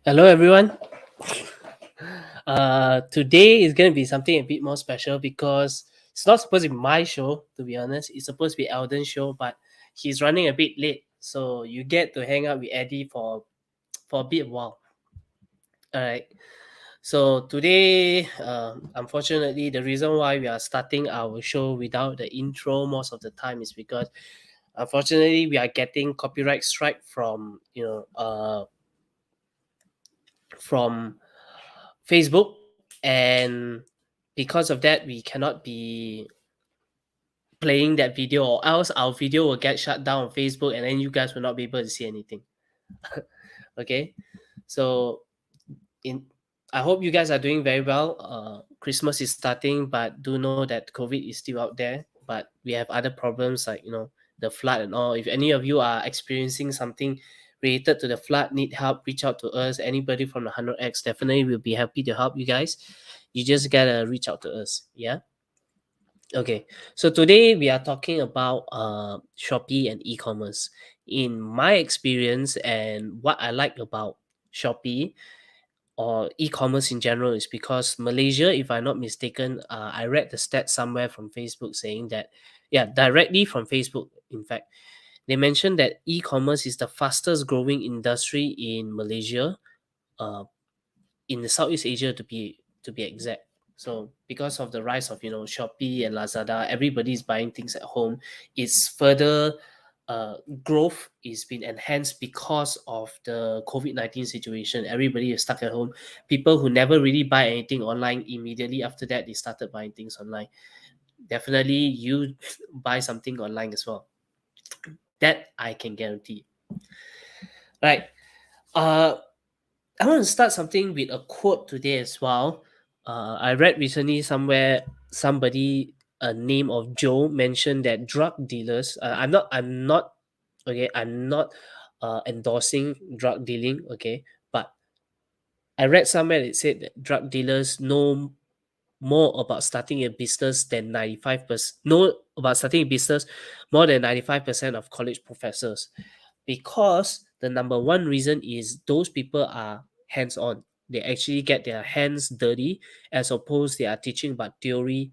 Hello, everyone. Today is going to be something a bit more special because it's not supposed to be my show, to be honest. It's supposed to be Alden's show, but he's running a bit late. So you get to hang out with Eddie for a bit while. All right. So today, unfortunately, the reason why we are starting our show without the intro most of the time is because, unfortunately, we are getting copyright strike from Facebook, and because of that, we cannot be playing that video, or else our video will get shut down on Facebook, and then you guys will not be able to see anything. Okay, so in I hope you guys are doing very well. Christmas is starting, but do know that COVID is still out there. But we have other problems like the flood and all. If any of you are experiencing something related to the flood, need help, reach out to us. Anybody from the 100X definitely will be happy to help you guys. You just gotta reach out to us. Yeah. Okay, so today we are talking about Shopee and e-commerce. In my experience and what I like about Shopee or e-commerce in general is because Malaysia, if I'm not mistaken, I read the stat somewhere from Facebook saying that, yeah, directly from Facebook, in fact, they mentioned that e-commerce is the fastest growing industry in Malaysia, uh, in the Southeast Asia to be exact. So because of the rise of Shopee and Lazada, everybody's buying things at home. It's further growth is been enhanced because of the COVID-19 situation. Everybody is stuck at home. People who never really buy anything online, immediately after that they started buying things online. Definitely you buy something online as well. That I can guarantee. Right. Uh I want to start something with a quote today as well. I read recently somewhere somebody a name of Joe mentioned that drug dealers. I'm not endorsing drug dealing. Okay, but I read somewhere that said that drug dealers know more about starting a business than 95%. Know about starting a business more than 95% of college professors, because the number one reason is those people are hands on. They actually get their hands dirty, as opposed they are teaching about theory.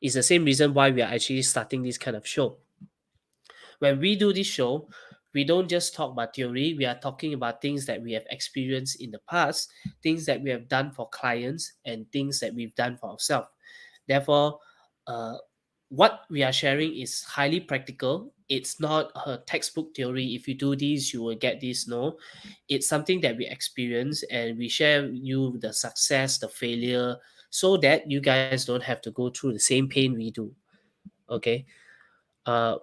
It's the same reason why we are actually starting this kind of show. When we do this show, we don't just talk about theory, we are talking about things that we have experienced in the past, things that we have done for clients, and things that we've done for ourselves. Therefore, uh, what we are sharing is highly practical. It's not a textbook theory. If you do this, you will get this. No, it's something that we experience, and we share you the success, the failure, so that you guys don't have to go through the same pain we do. Okay. Uh,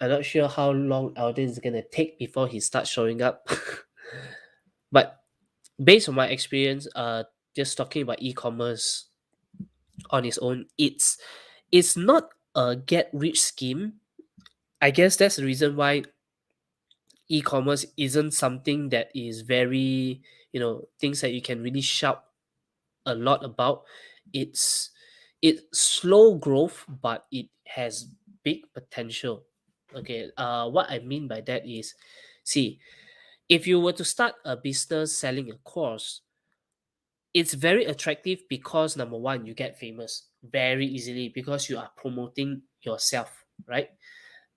I'm not sure how long Alden is gonna take before he starts showing up. But based on my experience, just talking about e-commerce on its own, it's not a get rich scheme. I guess that's the reason why e-commerce isn't something that is very, things that you can really shout a lot about. It's it's slow growth, but it has big potential. Okay, what I mean by that is, see, if you were to start a business selling a course, it's very attractive because number one, you get famous very easily because you are promoting yourself, right?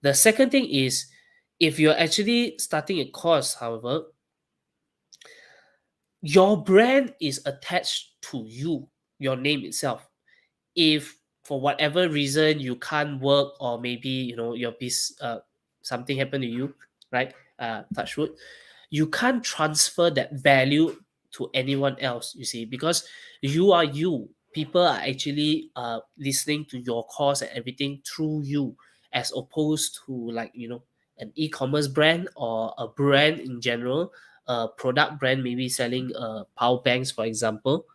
The second thing is, if you're actually starting a course, however, your brand is attached to you, your name itself. If for whatever reason you can't work, or maybe something happened to you, right? Touch wood, you can't transfer that value to anyone else, you see, because you are you. People are actually listening to your course and everything through you, as opposed to, like, an e-commerce brand or a brand in general, a product brand, maybe selling power banks, for example,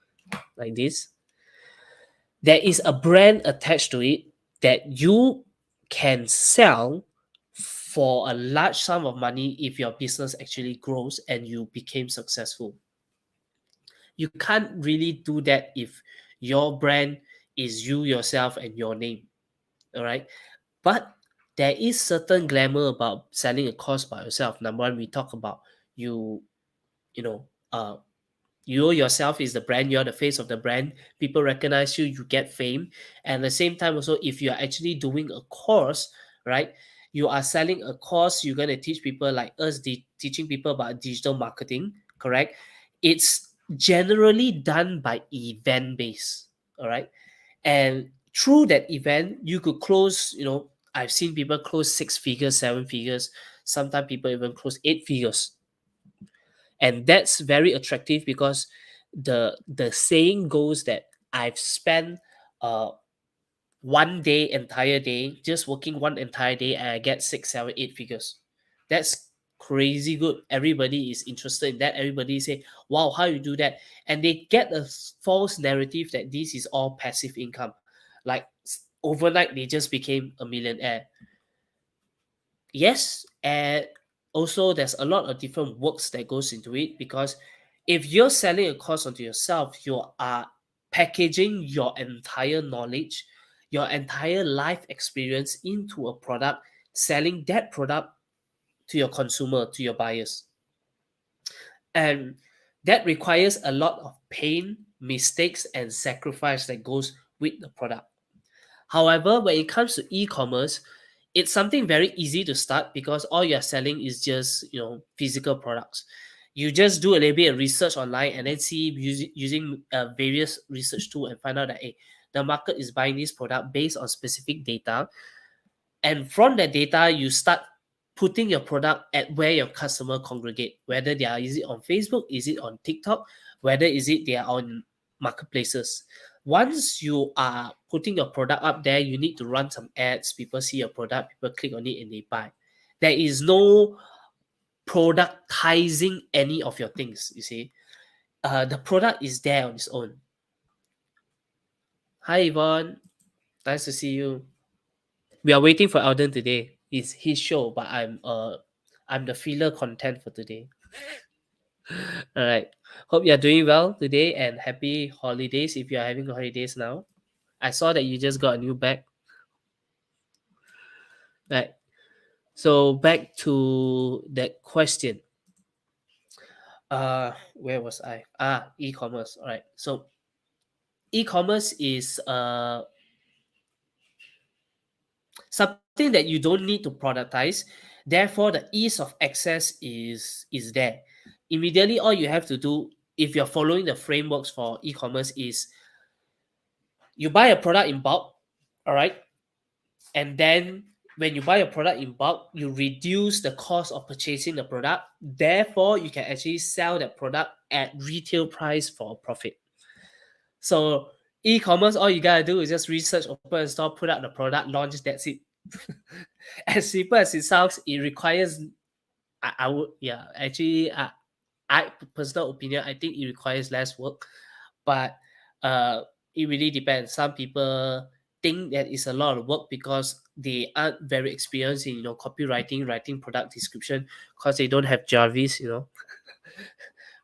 like this. There is a brand attached to it that you can sell for a large sum of money if your business actually grows and you became successful. You can't really do that if your brand is you yourself and your name. All right. But there is certain glamour about selling a course by yourself. Number one, we talk about you. you know, you yourself is the brand, you're the face of the brand, people recognize you, you get fame. And at the same time also, if you're actually doing a course, right, you are selling a course, you're going to teach people like us, teaching people about digital marketing, correct? It's generally done by event base, all right? And through that event you could close, I've seen people close 6 figures, 7 figures, sometimes people even close 8 figures. And that's very attractive because the saying goes that I've spent uh one day, entire day, just working one entire day, and I get 6, 7, 8 figures. That's crazy good. Everybody is interested in that. Everybody say, wow, how you do that? And they get a false narrative that this is all passive income. Like overnight they just became a millionaire. Yes, and also there's a lot of different works that goes into it, because if you're selling a course onto yourself, you are packaging your entire knowledge, your entire life experience into a product, selling that product to your consumer, to your buyers. And that requires a lot of pain, mistakes, and sacrifice that goes with the product. However, when it comes to e-commerce, it's something very easy to start because all you're selling is just, physical products. You just do a little bit of research online and then see using various research tool and find out that, hey, the market is buying this product based on specific data. And from that data, you start putting your product at where your customer congregate, whether is it on Facebook, is it on TikTok, whether is it they are on marketplaces. Once you are putting your product up there, you need to run some ads. People see your product, people click on it and they buy. There is no productizing any of your things, you see. The product is there on its own. Hi Yvonne, nice to see you. We are waiting for Alden today. It's his show, but I'm the filler content for today. All right. Hope you're doing well today and happy holidays if you're having holidays now. I saw that you just got a new bag. Right. So back to that question. Where was I? E-commerce. All right. So e-commerce is something that you don't need to productize. Therefore, the ease of access is there. Immediately, all you have to do if you're following the frameworks for e-commerce is you buy a product in bulk, all right, and then when you buy a product in bulk, you reduce the cost of purchasing the product. Therefore, you can actually sell that product at retail price for a profit. So e-commerce, all you gotta do is just research, open a store, put out the product, launch. That's it. As simple as it sounds, it requires. I would, yeah. Actually, I personal opinion, I think it requires less work, but it really depends. Some people think that it's a lot of work because they aren't very experienced in copywriting, writing product description, because they don't have Jarvis.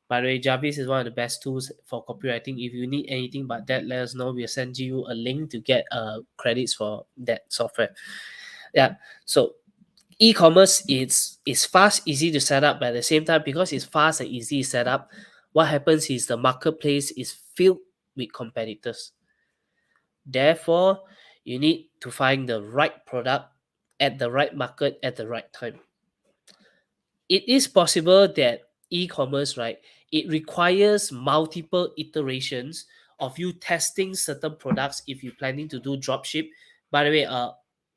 By the way, Jarvis is one of the best tools for copywriting. If you need anything but that, let us know. We'll send you a link to get credits for that software. Yeah. So e-commerce is fast, easy to set up, but at the same time, because it's fast and easy to set up, what happens is the marketplace is filled with competitors. Therefore, you need to find the right product at the right market at the right time. It is possible that e-commerce, right, it requires multiple iterations of you testing certain products if you're planning to do dropship. By the way,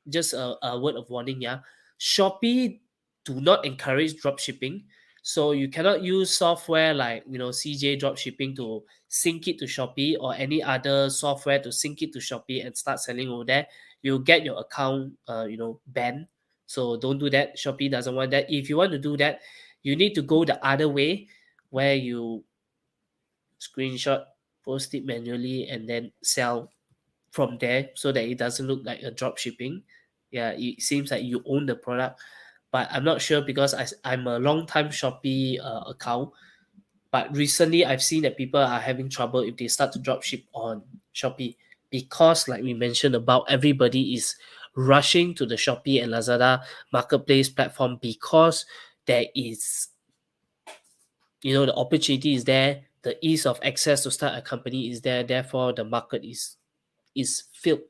just a word of warning, yeah. Shopee do not encourage dropshipping. So you cannot use software like CJ dropshipping to sync it to Shopee, or any other software to sync it to Shopee and start selling over there. You'll get your account banned. So don't do that. Shopee doesn't want that. If you want to do that, you need to go the other way, where you screenshot, post it manually, and then sell from there, so that it doesn't look like a drop shipping. Yeah, it seems like you own the product, but I'm not sure because I'm a long time Shopee account. But recently, I've seen that people are having trouble if they start to drop ship on Shopee, because, like we mentioned about, everybody is rushing to the Shopee and Lazada marketplace platform because there is the opportunity is there, the ease of access to start a company is there, therefore the market is filled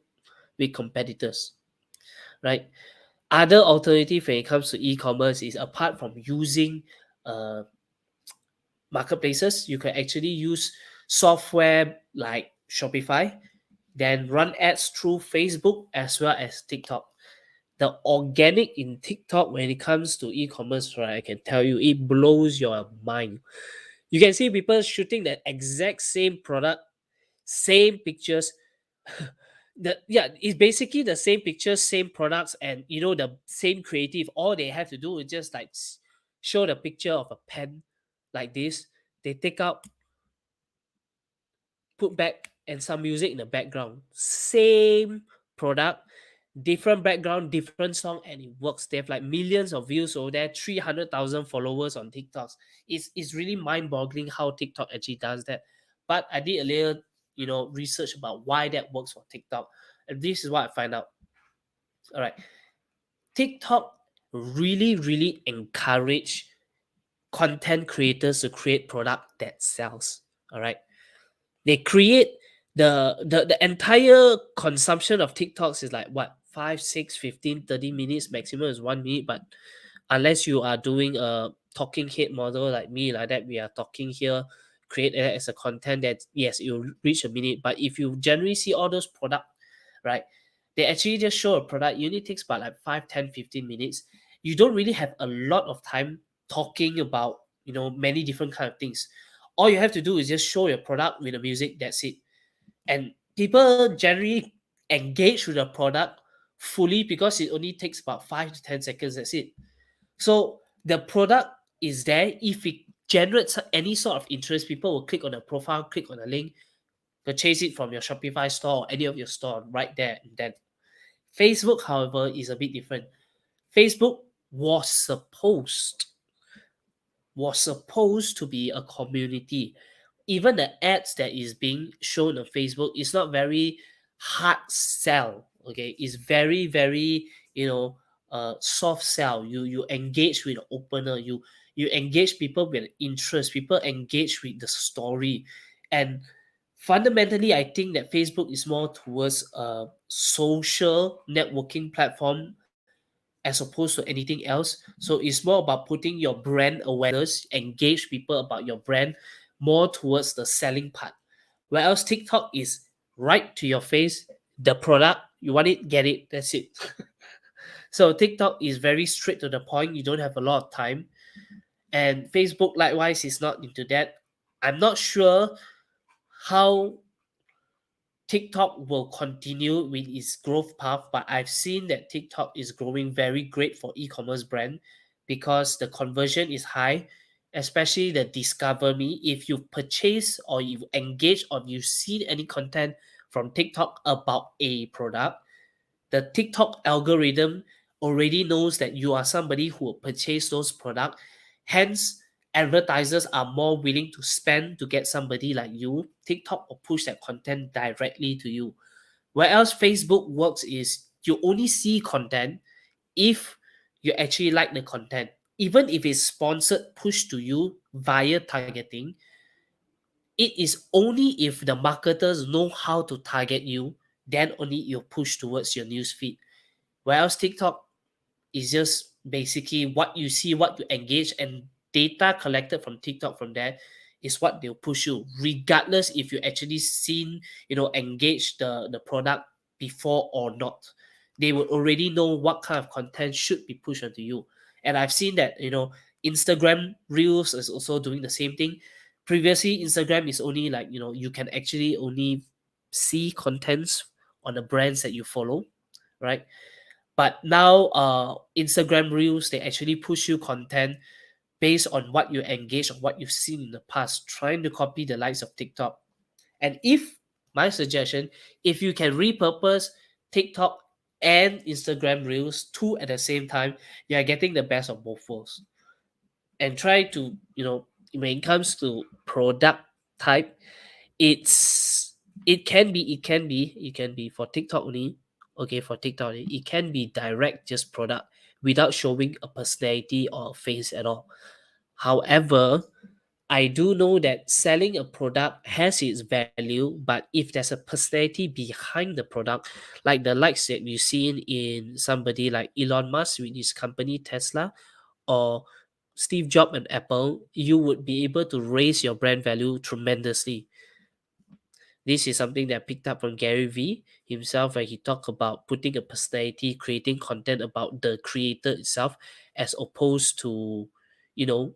with competitors, right? Other alternative when it comes to e-commerce is, apart from using uh, marketplaces, you can actually use software like Shopify, then run ads through Facebook as well as TikTok. The organic in TikTok when it comes to e-commerce, right, I can tell you, it blows your mind. You can see people shooting the exact same product, same pictures. It's basically the same pictures, same products, and the same creative. All they have to do is just like show the picture of a pen like this. They take out, put back, and some music in the background. Same product, different background, different song, and it works. They have like millions of views over there, 300,000 followers on TikToks. It's really mind-boggling how TikTok actually does that. But I did a little, research about why that works for TikTok, and this is what I find out. All right, TikTok really, really encourage content creators to create product that sells. All right, they create the entire consumption of TikToks is like what, 5, 6, 15, 30 minutes, maximum is 1 minute. But unless you are doing a talking head model like me, like that, we are talking here, create it as a content that, yes, it will reach a minute. But if you generally see all those product, right, they actually just show a product, it only takes about like 5, 10, 15 minutes. You don't really have a lot of time talking about many different kind of things. All you have to do is just show your product with the music, that's it. And people generally engage with the product fully because it only takes about 5 to 10 seconds, that's it. So the product is there. If it generates any sort of interest, people will click on the profile, click on the link, purchase it from your Shopify store or any of your store right there and then. Facebook, however, is a bit different. Facebook was supposed to be a community. Even the ads that is being shown on Facebook is not very hard sell. Okay, it's very, very soft sell. You engage with the opener. You engage people with interest. People engage with the story, and fundamentally, I think that Facebook is more towards a social networking platform as opposed to anything else. So it's more about putting your brand awareness, engage people about your brand more towards the selling part. Whereas TikTok is right to your face, the product, you want it, get it, that's it. So TikTok is very straight to the point, you don't have a lot of time. And Facebook likewise is not into that. I'm not sure how TikTok will continue with its growth path, but I've seen that TikTok is growing very great for e-commerce brand because the conversion is high, especially the discover me. If you purchase or you engage or you've seen any content from TikTok about a product, the TikTok algorithm already knows that you are somebody who will purchase those products. Hence, advertisers are more willing to spend to get somebody like you. TikTok will push that content directly to you. Whereas Facebook works is you only see content if you actually like the content. Even if it's sponsored, pushed to you via targeting, it is only if the marketers know how to target you, then only you push towards your newsfeed. Whereas TikTok is just basically what you see, what you engage, and data collected from TikTok from there is what they'll push you, regardless if you actually seen, engage the product before or not. They will already know what kind of content should be pushed onto you. And I've seen that, Instagram Reels is also doing the same thing. Previously, Instagram is only like, you can actually only see contents on the brands that you follow, right? But now Instagram Reels, they actually push you content based on what you engage or what you've seen in the past, trying to copy the likes of TikTok. And if my suggestion, if you can repurpose TikTok and Instagram Reels two at the same time, you are getting the best of both worlds. And try to, when it comes to product type, it can be for TikTok only. Okay, for TikTok only, it can be direct just product without showing a personality or a face at all. However, I do know that selling a product has its value, but if there's a personality behind the product, like the likes that you've seen in somebody like Elon Musk with his company Tesla, or Steve Jobs and Apple, you would be able to raise your brand value tremendously. This is something that I picked up from Gary Vee himself, where he talked about putting a personality, creating content about the creator itself, as opposed to, you know,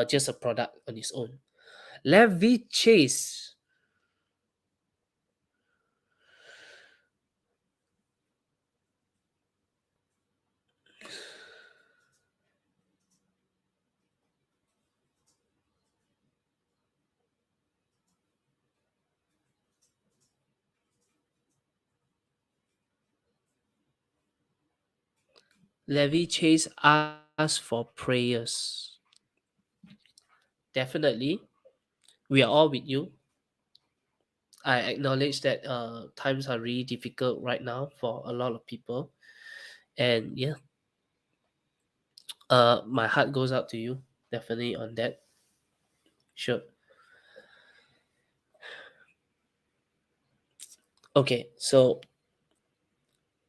just a product on its own. Levi Chase. Levi Chase asked for prayers. Definitely, we are all with you. I acknowledge that times are really difficult right now for a lot of people, and yeah, my heart goes out to you definitely on that. Sure. Okay, so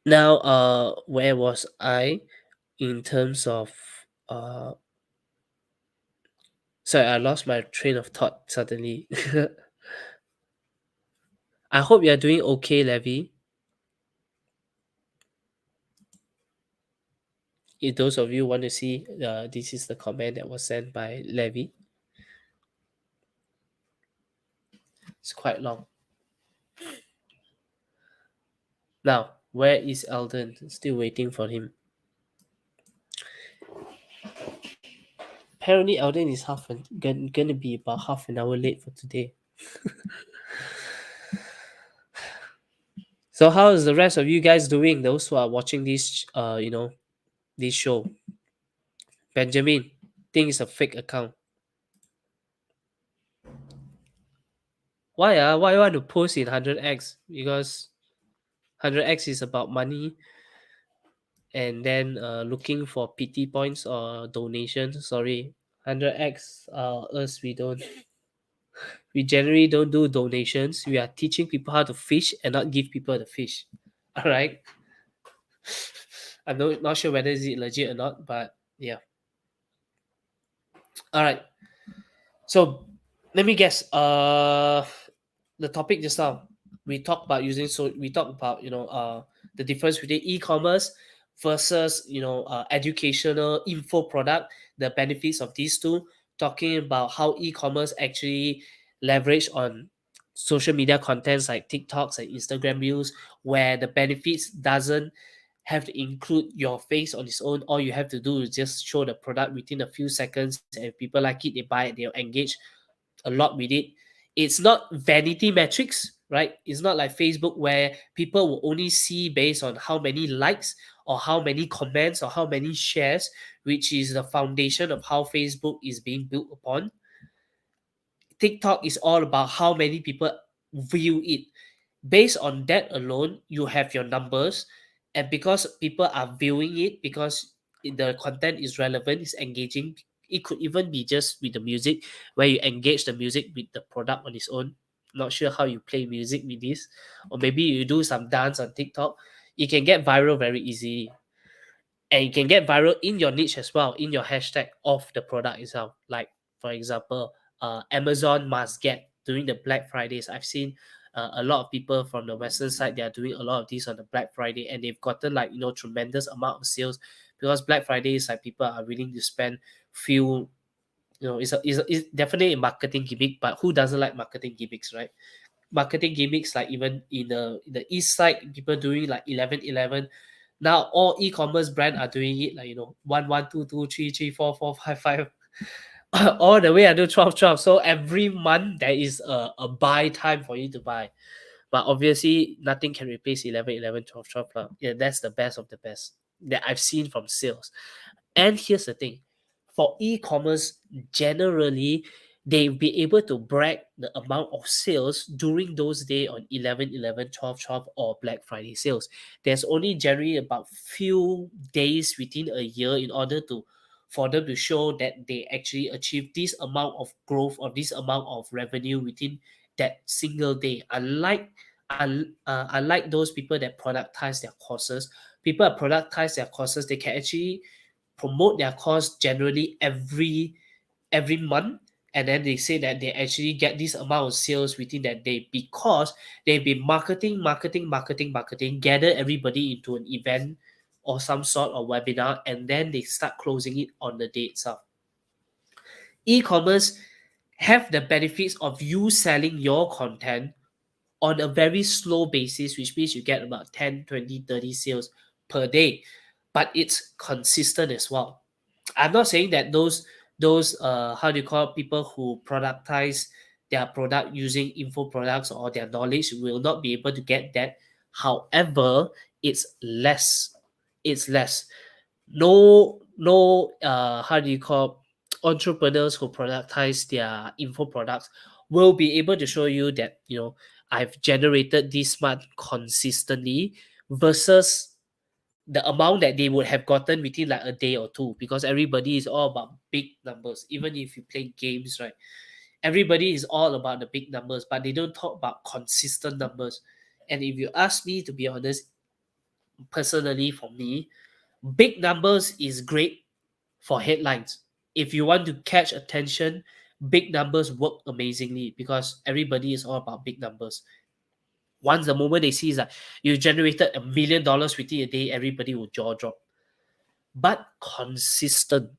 now where was I in terms of uh sorry, I lost my train of thought suddenly. I hope you're doing okay, Levi. If those of you want to see, this is the comment that was sent by Levi. It's quite long. Now, where is Eldon? Still waiting for him. Apparently, Eldon is gonna be about half an hour late for today. So, how is the rest of you guys doing? Those who are watching this, this show. Benjamin, think it's a fake account. Why why you want to post in 100x? Because 100x is about money, and then looking for pity points or donations. Sorry, 100x. Us we generally don't do donations. We are teaching people how to fish and not give people the fish. All right. I'm not sure whether is it legit or not, but yeah. All right. So let me guess. The topic just now, we talked about the difference between e-commerce versus educational info product, the benefits of these two, talking about how e-commerce actually leverage on social media contents like TikToks and Instagram reels, where the benefits doesn't have to include your face on its own. All you have to do is just show the product within a few seconds, and if people like it, they buy it, they'll engage a lot with it. It's not vanity metrics, right? It's not like Facebook where people will only see based on how many likes or how many comments or how many shares, which is the foundation of how Facebook is being built upon. TikTok is all about how many people view it. Based on that alone, you have your numbers, and because people are viewing it, because the content is relevant, is engaging. It could even be just with the music, where you engage the music with the product on its own. Not sure how you play music with this, or maybe you do some dance on TikTok. You can get viral very easily, and you can get viral in your niche as well, in your hashtag of the product itself. Like for example, Amazon must get during the Black Fridays. I've seen a lot of people from the Western side, they are doing a lot of these on the Black Friday, and they've gotten like tremendous amount of sales, because Black Friday is like people are willing to spend few. It's definitely a marketing gimmick, but who doesn't like marketing gimmicks, right? Marketing gimmicks, like even in the east side, people doing like 11 11. Now all e-commerce brand are doing it, like 1 1 2 2 3 3 4 4 5 5, all the way until 12 12. So every month there is a buy time for you to buy, but obviously nothing can replace 11 11 12 12 lah. Yeah, that's the best of the best that I've seen from sales. And here's the thing, for e-commerce, generally, they'll be able to brag the amount of sales during those days on 11 11 12 12 or Black Friday sales. There's only generally about few days within a year in order to for them to show that they actually achieve this amount of growth or this amount of revenue within that single day. Unlike those people that productize their courses, people that productize their courses, they can actually promote their course generally every month, and then they say that they actually get this amount of sales within that day because they've been marketing, gather everybody into an event or some sort of webinar, and then they start closing it on the day itself. E-commerce have the benefits of you selling your content on a very slow basis, which means you get about 10, 20, 30 sales per day, but it's consistent as well. I'm not saying that those how do you call it, people who productize their product using info products or their knowledge will not be able to get that. However, it's less. It's less. No how do you call entrepreneurs who productize their info products will be able to show you that, you know, I've generated this much consistently versus the amount that they would have gotten within like a day or two, because everybody is all about big numbers. Even if you play games, right, everybody is all about the big numbers, but they don't talk about consistent numbers. And if you ask me, to be honest, personally for me, big numbers is great for headlines. If you want to catch attention, big numbers work amazingly because everybody is all about big numbers. Once the moment they see is like you generated $1 million within a day, everybody will jaw drop. But consistent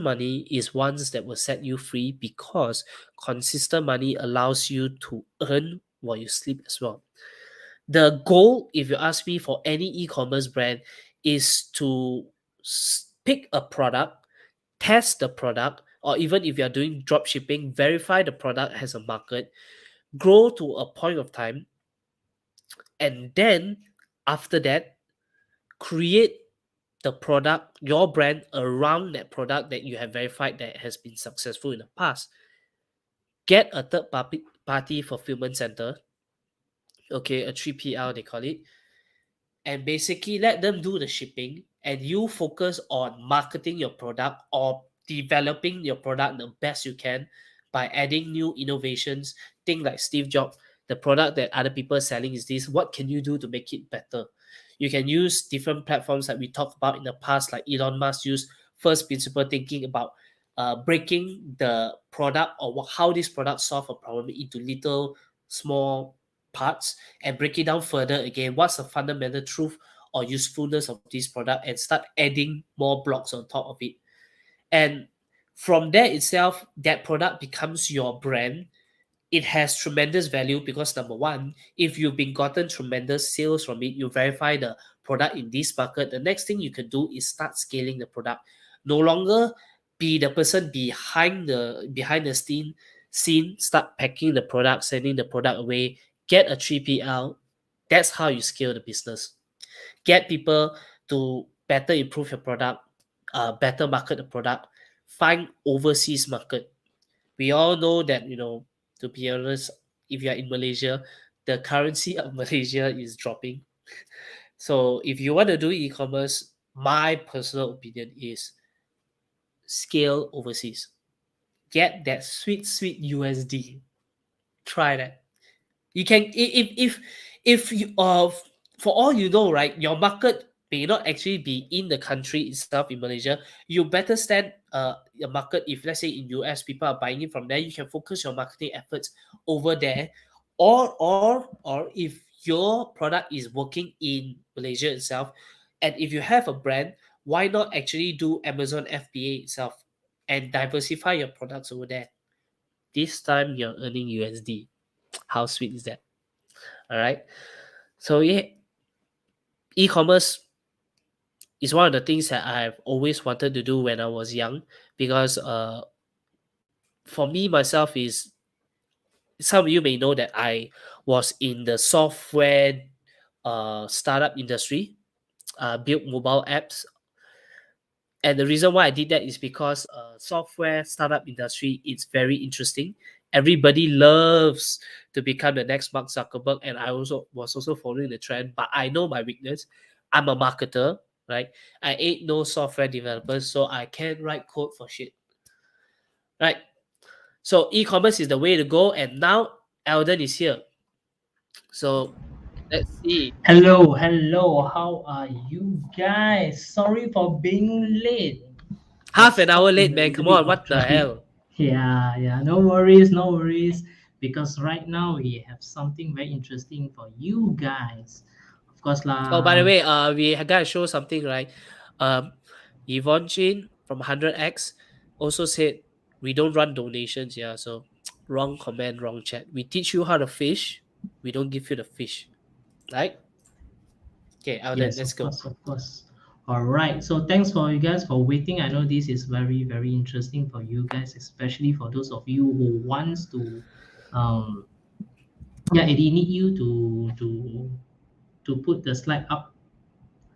money is ones that will set you free, because consistent money allows you to earn while you sleep as well. The goal, if you ask me, for any e-commerce brand is to pick a product, test the product, or even if you're doing drop shipping, verify the product has a market, grow to a point of time, and then after that, create the product, your brand, around that product that you have verified that has been successful in the past. Get a third party fulfillment center, okay, a 3PL they call it, and basically let them do the shipping, and you focus on marketing your product or developing your product the best you can by adding new innovations. Think like Steve Jobs, the product that other people are selling is this, what can you do to make it better? You can use different platforms that we talked about in the past, like Elon Musk used first principle thinking about breaking the product or how this product solve a problem into little small parts, and break it down further again. What's the fundamental truth or usefulness of this product, and start adding more blocks on top of it. And from there itself, that product becomes your brand. It has tremendous value because, number one, if you've been gotten tremendous sales from it, you verify the product in this market, the next thing you can do is start scaling the product. No longer be the person behind the scene, start packing the product, sending the product away, get a 3PL. That's how you scale the business. Get people to better improve your product, better market the product, find overseas market. We all know that, you know, to be honest, if you are in Malaysia, the currency of Malaysia is dropping. So if you want to do e-commerce, my personal opinion is scale overseas. Get that sweet USD. Try that. You can, if you for all you know, right, your market may not actually be in the country itself in Malaysia. You better stand your market. If let's say in US people are buying it from there, you can focus your marketing efforts over there. Or if your product is working in Malaysia itself, and if you have a brand, why not actually do Amazon FBA itself and diversify your products over there? This time you're earning USD. How sweet is that? All right. So yeah, e-commerce is one of the things that I've always wanted to do when I was young, because for me myself is, some of you may know that I was in the software startup industry, built mobile apps. And the reason why I did that is because software startup industry is very interesting. Everybody loves to become the next Mark Zuckerberg, and I also was following the trend. But I know my weakness. I'm a marketer, right? I ain't no software developer, so I can't write code for shit, right? So e-commerce is the way to go, and now Alden is here. So let's see. Hello, hello. How are you guys? Sorry for being late. Got Half an stuck hour in late, a man. little Come bit on, of what the traffic. hell? Yeah. No worries, no worries. Because right now we have something very interesting for you guys. Of course, Oh, by the lah. way, we gotta show something, right? Um, Yvonne Chin from 100X also said we don't run donations, yeah. So wrong comment, wrong chat. We teach you how to fish. We don't give you the fish, right? Okay, Alden, Yes, let's go. of course. All right. So thanks for you guys for waiting. I know this is very, very interesting for you guys, especially for those of you who wants to, um, yeah, it need you to put the slide up.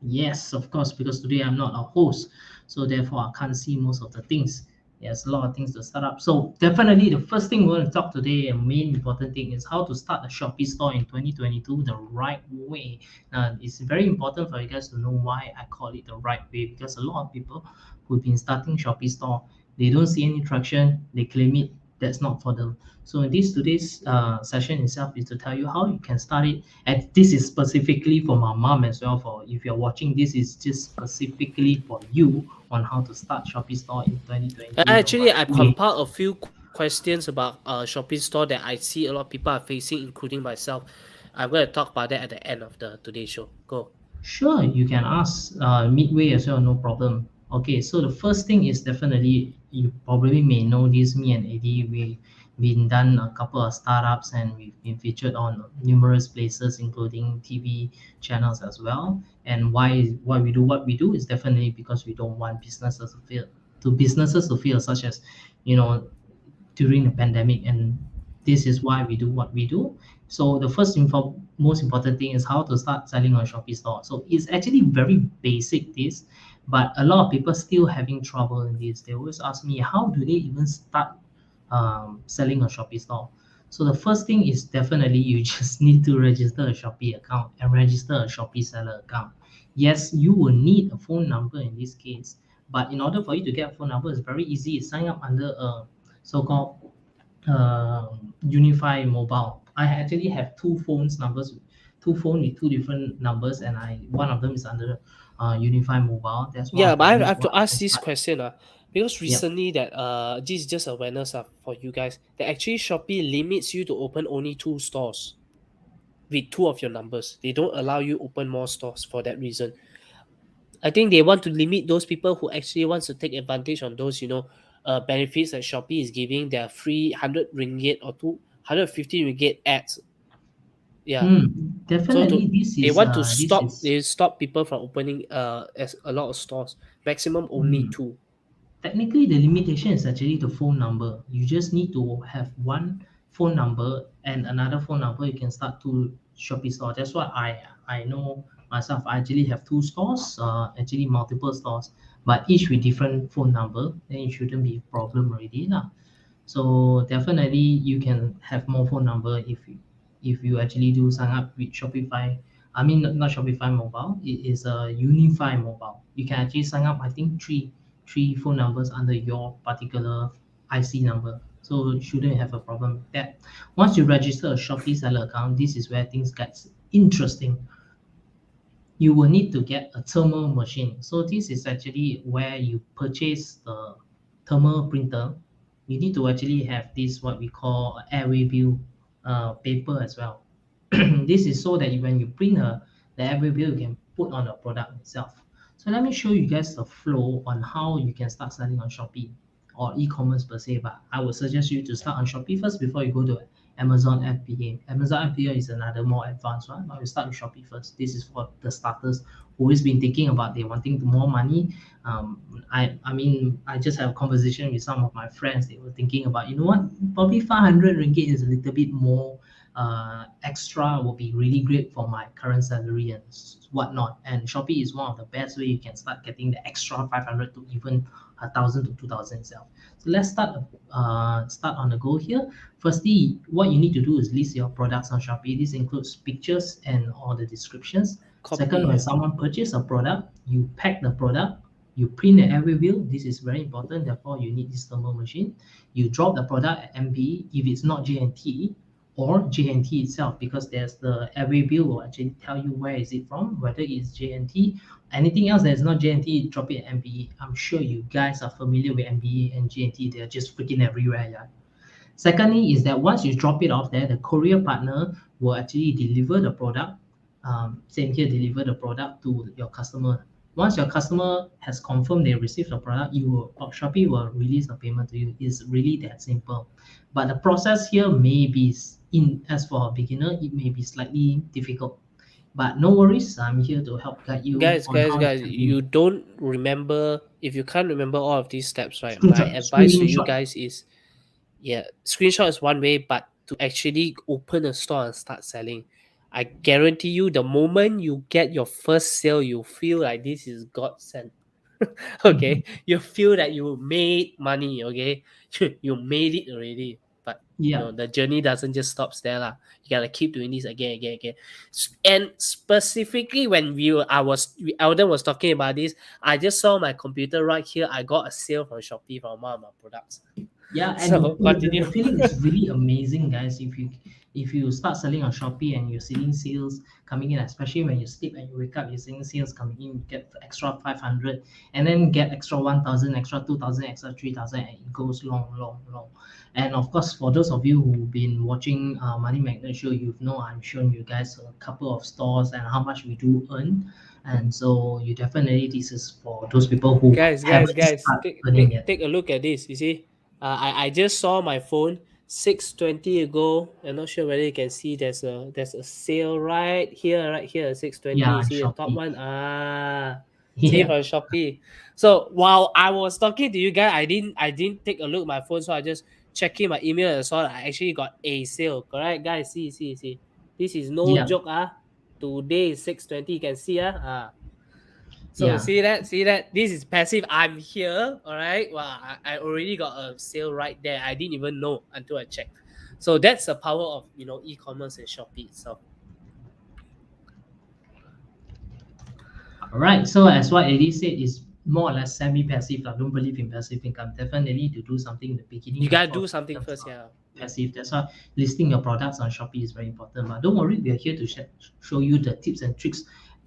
Yes, of course, because today I'm not a host, so therefore I can't see most of the things. There's a lot of things to start up. So definitely the first thing we're going to talk today, and main important thing is how to start a Shopee store in 2022 the right way. Now, it's very important for you guys to know why I call it the right way, because a lot of people who've been starting Shopee store, they don't see any traction, they claim it, that's not for them. So in this today's session itself is to tell you how you can start it, and this is specifically for my mom as well. For if you're watching, this is just specifically for you on how to start Shopee store in 2022 the Actually, right I way. compiled a few questions about Shopee store that I see a lot of people are facing, including myself. I'm going to talk about that at the end of the today's show. Go. Sure, you can ask midway as well, no problem. Okay, so the first thing is definitely, you probably may know this, me and Eddie, we've been done a couple of startups and we've been featured on numerous places, including TV channels as well. And why we do what we do is definitely because we don't want businesses to feel such as, you know, during the pandemic, and this is why we do what we do. So the most important thing is how to start selling on Shopee store. So it's actually very basic this, but a lot of people still having trouble in this. They always ask me, how do they even start selling on Shopee store? So the first thing is definitely you just need to register a Shopee account and register a Shopee seller account. Yes, you will need a phone number in this case, but in order for you to get a phone number, it's very easy. Sign up under a so-called Unify Mobile. I actually have two phone with two different numbers, and I one of them is under Unify Mobile. That's one Yeah, of the but I ways have why to I can ask this start. question because Yep. recently that this is just awareness for you guys that actually Shopee limits you to open only 2 stores with 2 of your numbers. They don't allow you open more stores for that reason. I think they want to limit those people who actually wants to take advantage on those benefits that Shopee is giving. Their free 100 ringgit or 250 ringgit ads. Yeah. So Definitely, they want to this stop is they stop people from opening as a lot of stores. Maximum only mm, two. technically, the limitation is actually the phone number. You just need to have one phone number and another phone number. You can start two Shopee store. That's what I know myself. I actually have two stores, actually multiple stores, but each with different phone number. Then it shouldn't be a problem already, lah. So definitely you can have more phone number if you actually do sign up with Shopify. I mean, not Shopify mobile. It is a Unify mobile. You can actually sign up. I think three phone numbers under your particular IC number. So you shouldn't have a problem with that. Once you register a Shopee seller account, this is where things get interesting. You will need to get a thermal machine. So this is actually where you purchase the thermal printer. You need to actually have this what we call airway bill paper as well. This is so that when you print the airway bill, you can put on the product itself. So let me show you guys the flow on how you can start selling on Shopee or e-commerce per se. But I would suggest you to start on Shopee first before you go to Amazon FBA. Amazon FBA is another more advanced one, but we start with Shopee first. This is for the starters who always been thinking about they wanting more money. I mean, I just have a conversation with some of my friends. They were thinking about, you know what, probably 500 ringgit is a little bit more extra, will be really great for my current salary and whatnot. And Shopee is one of the best way you can start getting the extra 500 to even 1,000 to 2,000 itself. So let's start on the go here. Firstly, what you need to do is list your products on Shopee. This includes pictures and all the descriptions. Second, Copy, when yeah. someone purchase a product, you pack the product, you print the every bill. This is very important. Therefore, you need this thermal machine. You drop the product at MBE if it's not JNT or JNT itself, because there's the every bill will actually tell you where is it from, whether it's JNT. Anything else that is not JNT, drop it at MBE. I'm sure you guys are familiar with MBE and JNT. They're just freaking everywhere. Yeah. Secondly, is that once you drop it off there, the courier partner will actually deliver the product. Same here, deliver the product to your customer. Once your customer has confirmed they received the product, Shopee will release the payment to you. It's really that simple. But the process here may be as for a beginner, it may be slightly difficult. But no worries, I'm here to help guide you Guys, on guys, how you guys, can do. you don't remember, if you can't remember all of these steps, right? My Screenshot, advice to you screenshot. guys is, yeah, screenshot is one way, but to actually open a store and start selling, I guarantee you, the moment you get your first sale, you feel like this is God sent. Okay, you feel that you made money. Okay, you made it already. But Yeah, the journey doesn't just stop there, lah. You gotta keep doing this again, again, again. And specifically when Alden was talking about this, I just saw my computer right here. I got a sale from Shopee from one of my products. yeah, and So continue. the feeling is really amazing, guys. If you start selling on Shopee and you're seeing sales coming in, especially when you sleep and you wake up, you're seeing sales coming in, you get extra 500, and then get extra 1,000, extra 2,000, extra 3,000, and it goes long, long, long. And of course, for those of you who've been watching Money Magnet Show, I'm showing you guys a couple of stores and how much we do earn. And so you definitely, this is for those people who Guys, guys, haven't guys, started take earning take yet. take a look at this. You see, I just saw my phone 6:20 ago. I'm not sure whether you can see there's a sale right here 6:20. Yeah, You see the top Shopee. one? See Yeah, from Shopee. So while I was talking to you guys, I didn't take a look at my phone, so I just checking my email and saw that I actually got a sale. Correct, guys? See. This is no yeah, joke. Today is 6:20. You can see So yeah, see that this is passive. I'm here, all right. Well, I already got a sale right there. I didn't even know until I checked. So that's the power of e-commerce and Shopee itself. all right. So as what Eddie said, is more or less semi-passive. I don't believe in passive income. Definitely to do something in the beginning You gotta before do it something becomes first, yeah. passive. That's why listing your products on Shopee is very important. But don't worry, we are here to show you the tips and tricks.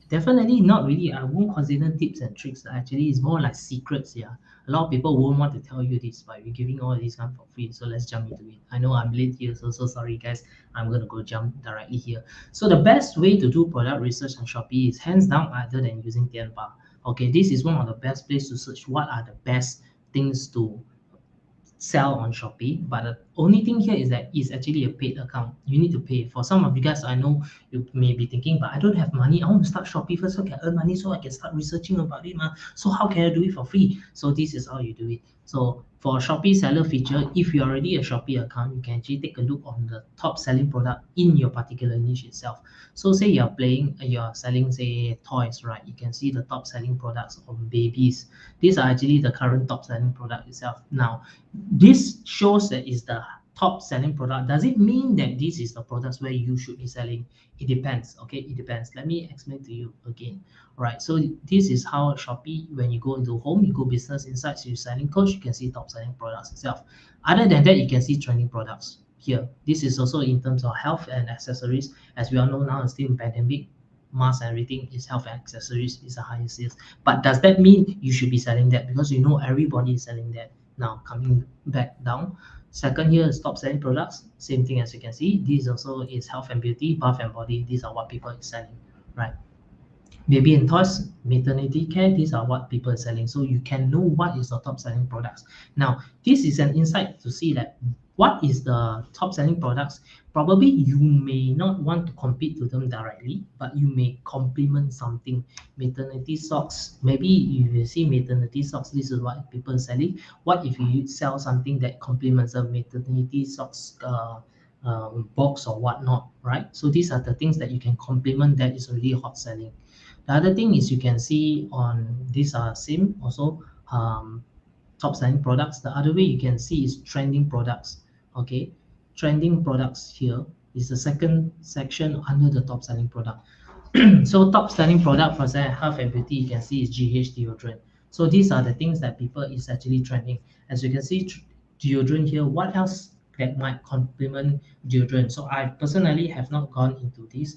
Definitely not really. I won't consider tips and tricks. Actually, it's more like secrets. Yeah, a lot of people won't want to tell you this, but we're giving all these kind for free. So let's jump into it. I know I'm late here, so sorry guys. I'm gonna go jump directly here. So the best way to do product research on Shopee is hands down other than using 𝗬𝗏. Okay, this is one of the best places to search what are the best things to sell on Shopee. But the only thing here is that it's actually a paid account. You need to pay. For some of you guys, I know you may be thinking, but I don't have money. I want to start Shopee first so I can earn money so I can start researching about it. So how can I do it for free? So this is how you do it. So for Shopee seller feature, if you're already a Shopee account, you can actually take a look on the top selling product in your particular niche itself. So say you're selling, say, toys, right? You can see the top selling products on babies. These are actually the current top selling product itself. Now, this shows that is the top selling product. Does it mean that this is the products where you should be selling? It depends. Okay, it depends. Let me explain to you again. All right, so this is how Shopee, when you go into home, you go business insights, you selling coach, you can see top selling products itself. Other than that, you can see trending products here. This is also in terms of health and accessories. As we all know now, it's still pandemic, mask and everything is health and accessories is the highest sales. But does that mean you should be selling that? Because you know everybody is selling that. Now coming back down, second here is top selling products. Same thing as you can see. This also is health and beauty, bath and body. These are what people are selling, right? Baby and toys, maternity care, these are what people are selling. So you can know what is the top selling products. Now, this is an insight to see that what is the top selling products. Probably you may not want to compete to them directly, but you may complement something. Maternity socks, maybe you see maternity socks, this is what people are selling. What if you sell something that complements a maternity socks box or whatnot, right? So these are the things that you can complement that is already hot selling. The other thing is you can see on these are same also top selling products. The other way you can see is trending products. Okay, trending products here is the second section under the top selling product. So top selling product for health and beauty, you can see is GH deodorant. So these are the things that people is actually trending. As you can see, deodorant here. What else that might complement deodorant? So I personally have not gone into this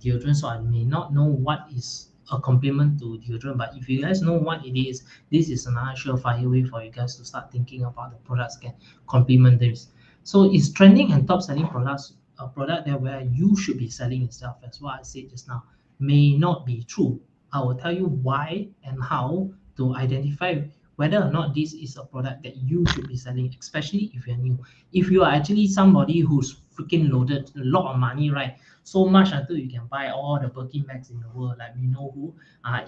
deodorant, so I may not know what is a complement to deodorant. But if you guys know what it is, this is another surefire way for you guys to start thinking about the products can complement this. So it's trending and top selling products, a product that where you should be selling itself, as what I said just now, may not be true. I will tell you why and how to identify whether or not this is a product that you should be selling, especially if you're new. If you are actually somebody who's freaking loaded a lot of money, right? So much until you can buy all the Birkin bags in the world, like we know who.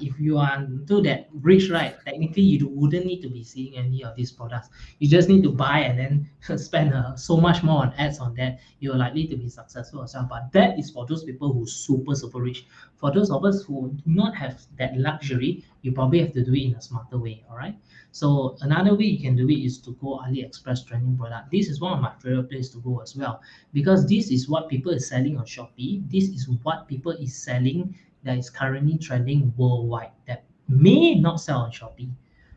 If you are into that rich, right, technically you wouldn't need to be seeing any of these products. You just need to buy and then spend so much more on ads on that. You're likely to be successful as well. But that is for those people who super rich. For those of us who do not have that luxury, you probably have to do it in a smarter way. All right. So another way you can do it is to go AliExpress trending product. This is one of my favorite places to go as well, because this is what people is selling on Shopee. This is what people is selling that is currently trending worldwide that may not sell on Shopee.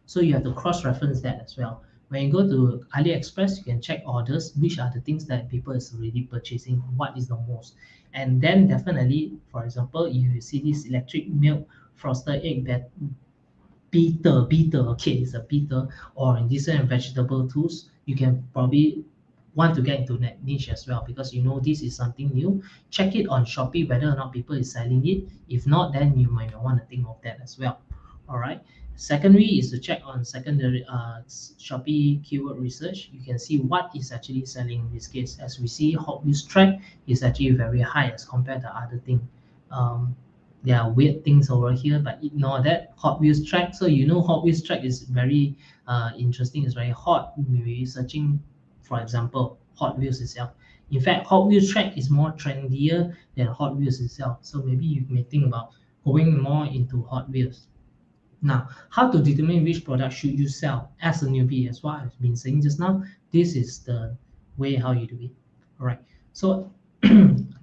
So you have to cross-reference that as well. When you go to AliExpress, you can check orders, which are the things that people is already purchasing, what is the most. And then definitely, for example, if you see this electric milk frosted egg beater, okay, it's a beater, or in different vegetable tools, you can probably want to get into that niche as well, because you know this is something new. Check it on Shopee whether or not people is selling it. If not, then you might want to think of that as well. All right. Secondary is to check on secondary Shopee keyword research. You can see what is actually selling in this case. As we see, Hot Wheels track is actually very high as compared to other thing. Um, there are weird things over here, but ignore that. Hot Wheels track. So you know Hot Wheels track is very interesting. It's very hot. Maybe searching, for example, Hot Wheels itself. In fact, Hot Wheels track is more trendier than Hot Wheels itself. So maybe you may think about going more into Hot Wheels. Now, how to determine which product should you sell as a newbie, as what I've been saying just now. This is the way how you do it. All right. So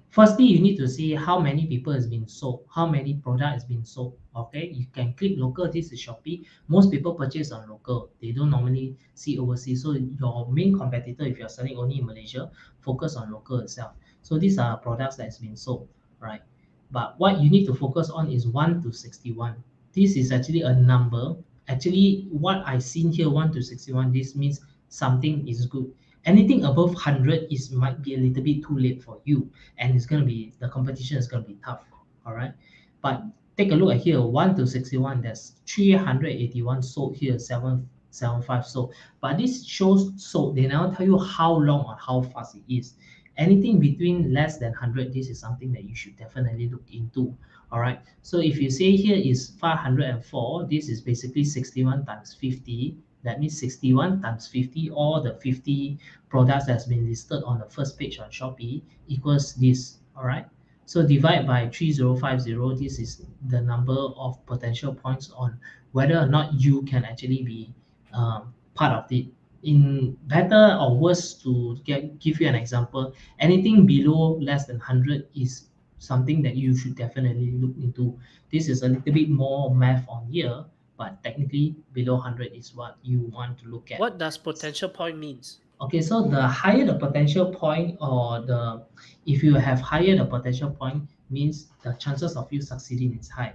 firstly, you need to see how many people has been sold, how many product has been sold. Okay, you can click local. This is Shopee. Most people purchase on local. They don't normally see overseas. So your main competitor, if you're selling only in Malaysia, focus on local itself. So these are products that has been sold, right? But what you need to focus on is 1 to 61. This is actually a number. Actually, what I seen here, 1 to 61, this means something is good. Anything above 100 is might be a little bit too late for you, and it's going to be, the competition is going to be tough. All right. But take a look at here, 1 to 61, there's 381 sold here, 775 sold. But this shows sold. They now tell you how long or how fast it is. Anything between less than 100, this is something that you should definitely look into. All right. So if you say here is 504, this is basically 61 times 50. That means 61 times 50, or the 50 products that's been listed on the first page on Shopee equals this. All right. So divide by 3050. This is the number of potential points on whether or not you can actually be part of it. In better or worse, to give you an example, anything below less than 100 is something that you should definitely look into. This is a little bit more math on here, but technically below 100 is what you want to look at. What does potential point means? Okay, so the higher the potential point, or the if you have higher the potential point, means the chances of you succeeding is high.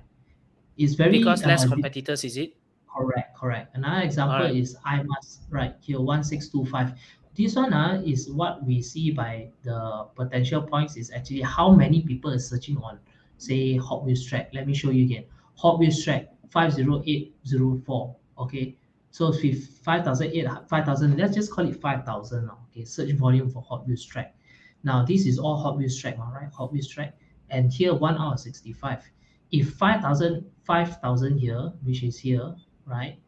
It's very Because less competitors, is it? correct. Another All example right. is I must right here 1625. This one is what we see by the potential points is actually how many people are searching on, say, Hot Wheels track. Let me show you again. Hot Wheels track 50804. Okay, so with 5,000, let's just call it 5,000 now. Okay, search volume for Hot Wheels track. Now this is all Hot Wheels track, all right? Hot Wheels track, and here 1 out of 65. If 5,000 here, which is here, right?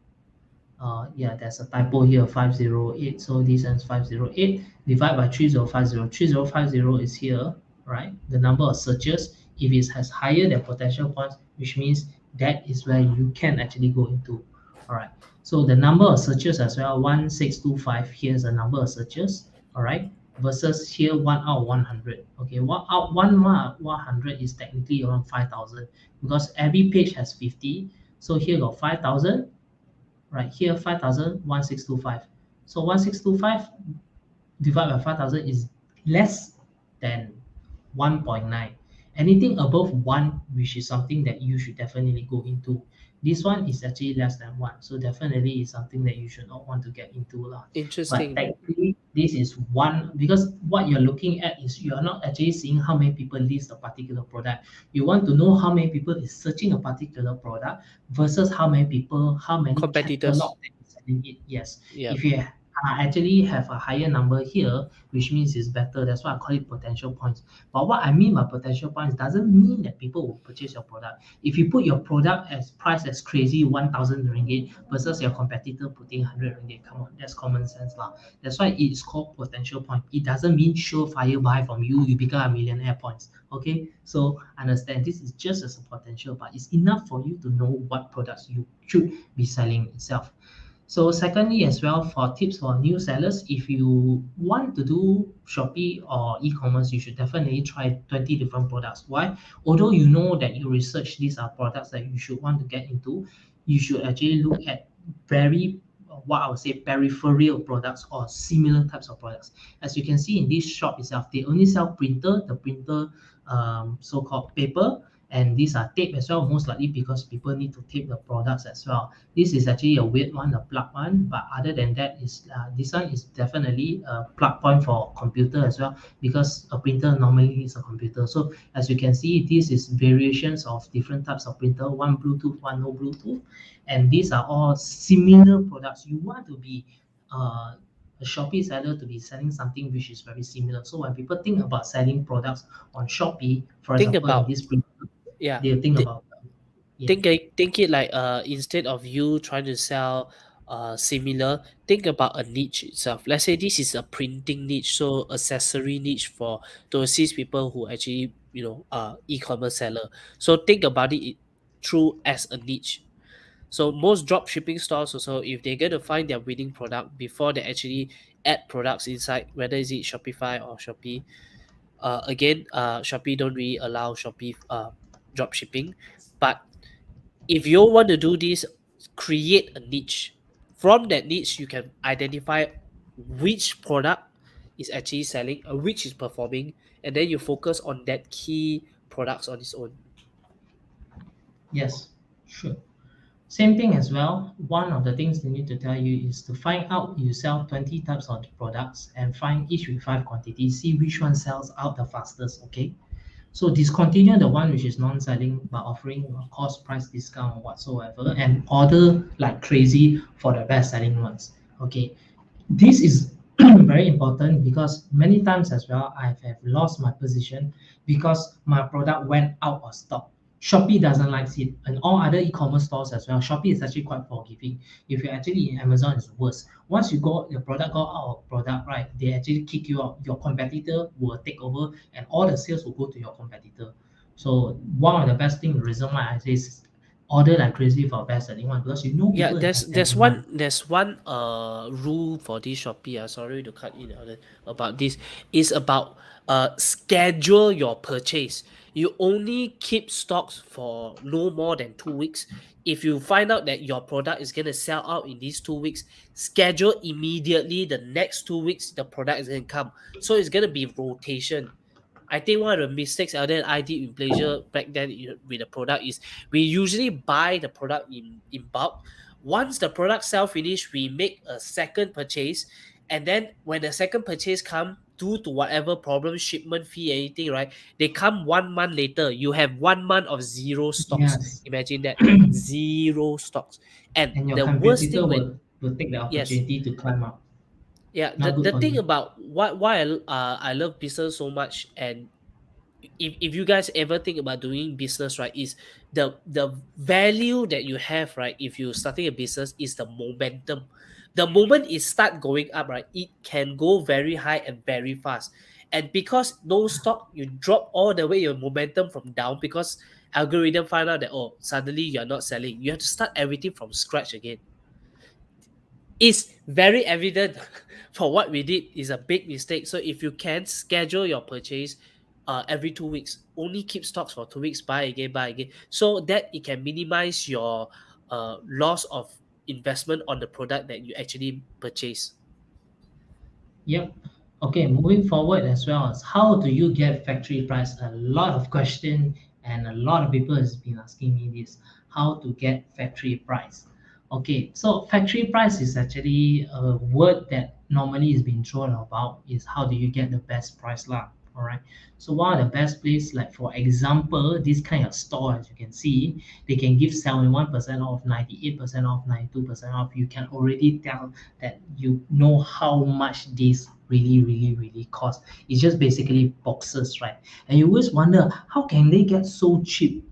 Yeah, there's a typo here, 508. So this is 508 divided by 3050. 3050 is here, right? The number of searches. If it has higher than potential points, which means that is where you can actually go into. All right. So the number of searches as well, 1625. Here's the number of searches. All right. versus here 1 out of 100. Okay, 1 out of 100 is technically around 5,000 because every page has 50. So here got 5,000, right? Here 5,000, 1625. So 1625 divided by 5,000 is less than 1.9. Anything above 1, which is something that you should definitely go into. This one is actually less than 1, so definitely is something that you should not want to get into lah. But Interesting. technically, this is one, because what you're looking at is you are not actually seeing how many people list a particular product. You want to know how many people is searching a particular product versus how many people, how many Competitors. catalog that is selling it. Yes, Yeah. if you actually have a higher number here, which means it's better. That's why I call it potential points. But what I mean by potential points doesn't mean that people will purchase your product. If you put your product as price as crazy 1,000 ringgit versus your competitor putting 100 ringgit, come on, that's common sense lah. That's why it's called potential point. It doesn't mean surefire buy from you, you become a millionaire points. Okay, so understand this is just as a potential, but it's enough for you to know what products you should be selling itself. So secondly, as well, for tips for new sellers, if you want to do Shopee or e-commerce, you should definitely try 20 different products. Why? Although you know that you research these are products that you should want to get into, you should actually look at very what I would say peripheral products or similar types of products. As you can see in this shop itself, they only sell printer, the printer so-called paper, and these are tape as well, most likely because people need to tape the products as well. This is actually a weird one, a plug one, but other than that, is this one is definitely a plug point for computer as well, because a printer normally needs a computer. So as you can see, this is variations of different types of printer, one Bluetooth, one no Bluetooth, and these are all similar products. You want to be a Shopee seller to be selling something which is very similar. So when people think about selling products on Shopee, for Think example, in about, this printer, yeah. they think about yeah. Think it like instead of you trying to sell similar, think about a niche itself. Let's say this is a printing niche, so accessory niche for to assist people who actually e-commerce seller. So think about it through as a niche. So most drop shipping stores also, if they're going to find their winning product before they actually add products inside, whether is it Shopify or Shopee, again, Shopee don't really allow Shopee drop shipping, but if you want to do this, create a niche. From that niche, you can identify which product is actually selling, or which is performing, and then you focus on that key products on its own. Yes, sure. Same thing as well. One of the things they need to tell you is to find out you sell 20 types of products and find each with 5 quantities, see which one sells out the fastest, okay? So discontinue the one which is non-selling by offering a cost price discount or whatsoever and order like crazy for the best selling ones. Okay. This is very important because many times as well I have lost my position because my product went out of stock. Shopee doesn't like it, and all other e-commerce stores as well. Shopee is actually quite forgiving. If you're actually in Amazon, it's worse. Once your product go out of product, right, they actually kick you out. Your competitor will take over, and all the sales will go to your competitor. So one of the best thing, the reason why I say is order like crazy for best selling one because you know Yeah, people have that there's demand. one rule for this Shopee. Sorry to cut in on it about this. Is about schedule your purchase. You only keep stocks for no more than 2 weeks. If you find out that your product is gonna sell out in these 2 weeks, schedule immediately the next 2 weeks the product is gonna come. So it's gonna be rotation. I think one of the mistakes Elder and I did in Malaysia back then with the product is we usually buy the product in bulk. Once the product sell finish, we make a second purchase, and then when the second purchase come, due to whatever problem, shipment fee, anything, right? They come 1 month later. You have 1 month of zero stocks. Yes. Imagine that, zero stocks. And And your the worst competitor thing when will take the yes, opportunity to climb up. yeah, Not good the for thing you. about why I love business so much, and if you guys ever think about doing business, right, is the value that you have, right, if you're starting a business, is the momentum. The moment it start going up, right, it can go very high and very fast. And because no stock, you drop all the way your momentum from down, because algorithm find out that, oh, suddenly you're not selling, you have to start everything from scratch again. It's very evident for what we did is a big mistake. So if you can schedule your purchase every 2 weeks, only keep stocks for 2 weeks, buy again, so that it can minimize your loss of investment on the product that you actually purchase. Yep. Okay, moving forward as well as how do you get factory price? A lot of question and a lot of people has been asking me this. How to get factory price? Okay, so factory price is actually a word that normally is being thrown about is how do you get the best price lah. All right. So one of the best place, like for example, this kind of store, as you can see, they can give 71% off, 98% off, 92% off. You can already tell that you know how much this really cost. It's just basically boxes, right? And you always wonder how can they get so cheap.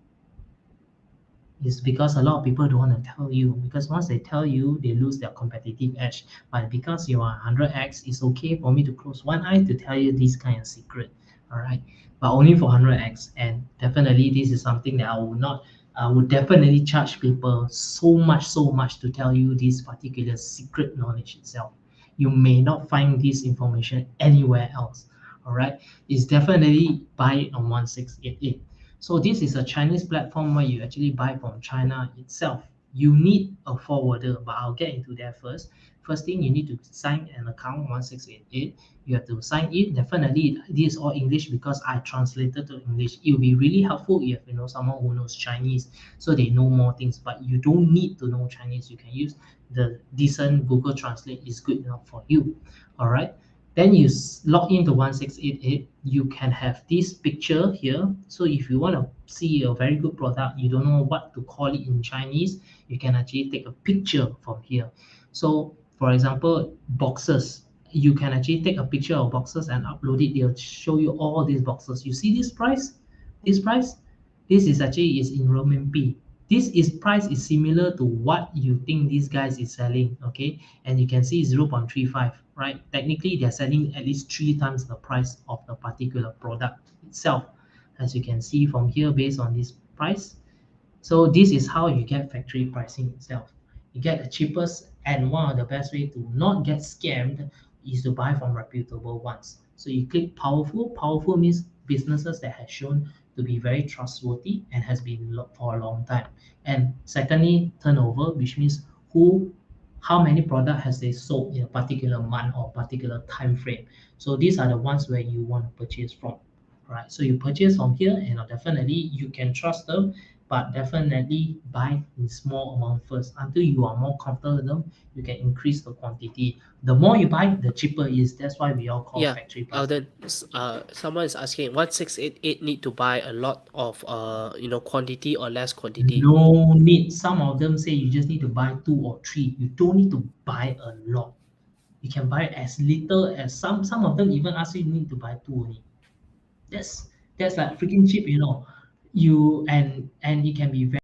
It's because a lot of people don't want to tell you, because once they tell you they lose their competitive edge. But because you are 100x, it's okay for me to close one eye to tell you this kind of secret. All right, but only for 100x. And definitely this is something that I would definitely charge people so much to tell you this particular secret knowledge itself. You may not find this information anywhere else. All right, it's definitely buy it on 1688. So this is a Chinese platform where you actually buy from China itself. You need a forwarder, but I'll get into that first. First thing, you need to sign an account 1688. You have to sign in. Definitely, this is all English because I translated to English. It will be really helpful if you know someone who knows Chinese, so they know more things. But you don't need to know Chinese. You can use the decent Google Translate is good enough for you. All right. Then you log into 1688, you can have this picture here. So if you want to see a very good product, you don't know what to call it in Chinese, you can actually take a picture from here. So for example, boxes, you can actually take a picture of boxes and upload it. They'll show you all these boxes. You see this price? This price? This is actually is in renminbi. This is price is similar to what you think these guys is selling, okay? And you can see 0.35, right? Technically, they're selling at least 3 times the price of the particular product itself, as you can see from here based on this price. So this is how you get factory pricing itself. You get the cheapest, and one of the best way to not get scammed is to buy from reputable ones. So you click powerful. Powerful means businesses that have shown to be very trustworthy and has been for a long time. And secondly, turnover, which means how many product has they sold in a particular month or particular time frame. So these are the ones where you want to purchase from. Right, so you purchase from here, and definitely you can trust them, but definitely buy in small amount first until you are more comfortable with them. You can increase the quantity. The more you buy, the cheaper it is. That's why we all call Yeah, factory price. Alden, someone is asking 1688 need to buy a lot of quantity or less quantity. No need. Some of them say you just need to buy 2 or 3. You don't need to buy a lot. You can buy as little as some of them even ask you need to buy 2 only. That's like freaking cheap, you know. You and it can be very.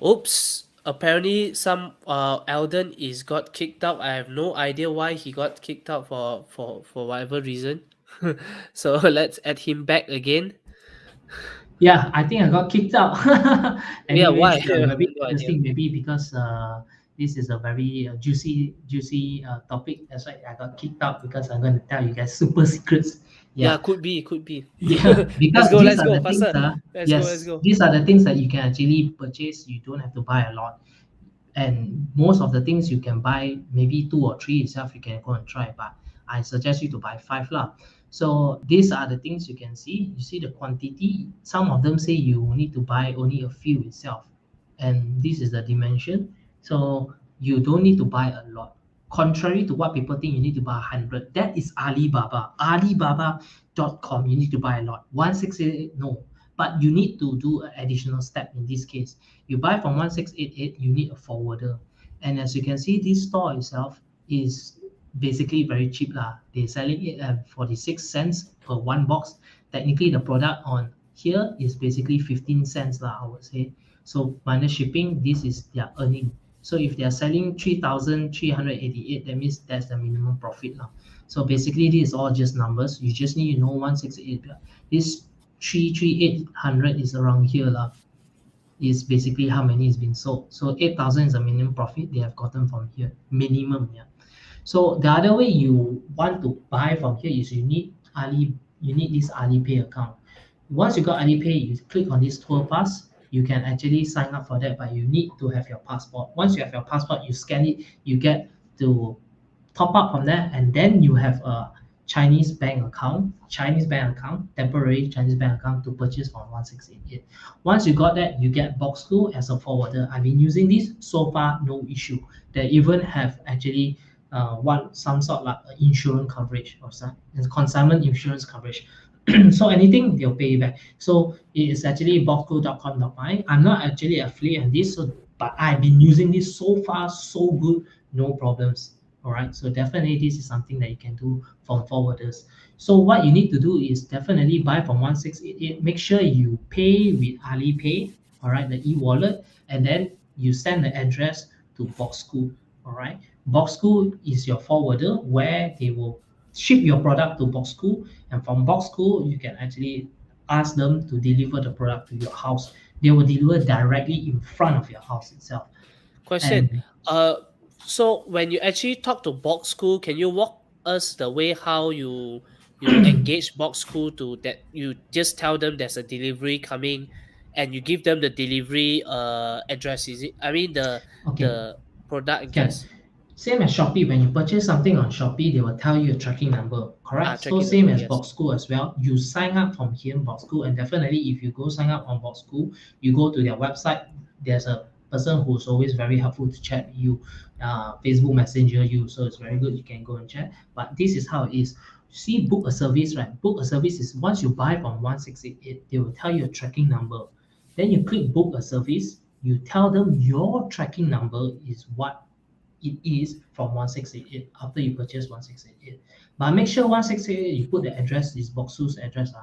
Oops. Apparently some Alden is got kicked out. I have no idea why he got kicked out for whatever reason. So let's add him back again. Yeah, I think I got kicked out. Yeah, Anyway, why? this is I a have very no idea. interesting, maybe because this is a very juicy topic. That's why I got kicked out because I'm going to tell you guys super secrets. Yeah, Yeah, could be, could be. yeah, Let's because go, these let's are go, the things. faster. Let's Yes, go. these are the things that you can actually purchase. You don't have to buy a lot, and most of the things you can buy maybe 2 or 3 itself. You can go and try, but I suggest you to buy 5 lah. So these are the things you can see. You see the quantity. Some of them say you need to buy only a few itself, and this is the dimension. So you don't need to buy a lot. Contrary to what people think, you need to buy 100. That is Alibaba. Alibaba.com. You need to buy a lot. 1688, no. But you need to do an additional step in this case. You buy from 1688, you need a forwarder. And as you can see, this store itself is basically very cheap lah. They're selling it at 46 cents per one box. Technically, the product on here is basically 15 cents lah, I would say. So minus shipping, this is their earning. So if they are selling 3,388, that means that's the minimum profit now. So basically, this is all just numbers. You just need to know 168. This 33800 is around here lah. is basically how many is being sold. So 8,000 is a minimum profit they have gotten from here, minimum. Yeah. So the other way you want to buy from here is you need this Alipay account. Once you got Alipay, you click on this tour pass, you can actually sign up for that, but you need to have your passport. Once you have your passport, you scan it, you get to top up from there, and then you have a Chinese bank account, temporary Chinese bank account to purchase from 1688. Once you got that, you get Box2 as a forwarder. I've been using this so far, no issue. They even have actually some sort like insurance coverage or some consignment insurance coverage. So anything they'll pay you back. So it is actually boxco.com.my. I'm not actually affiliate on this, so but I've been using this so far, so good, no problems. All right, so definitely this is something that you can do from forwarders. So what you need to do is definitely buy from 1688. Make sure you pay with Alipay, all right, the e-wallet, and then you send the address to Boxco. All right, Boxco is your forwarder where they will ship your product to Boxco, and from Boxco you can actually ask them to deliver the product to your house. They will deliver directly in front of your house itself. Question. And Uh, so when you actually talk to Box School, can you walk us the way how you engage Box School to that you just tell them there's a delivery coming, and you give them the delivery address? Is it? I mean okay, the product can address. same as Shopee, when you purchase something on Shopee, they will tell you a tracking number, correct? So Tracking same number. as Yes. Boxco as well. You sign up from here in Boxco, and definitely if you go sign up on Boxco, you go to their website. There's a person who's always very helpful to chat with you, Facebook Messenger you, so it's very good. You can go and chat. But this is how it is. See, book a service, right? Book a service is once you buy from 1688, they will tell you a tracking number. Then you click book a service. You tell them your tracking number is what it is from 1688 after you purchase 1688. But make sure 1688 you put the address is Boxu's address.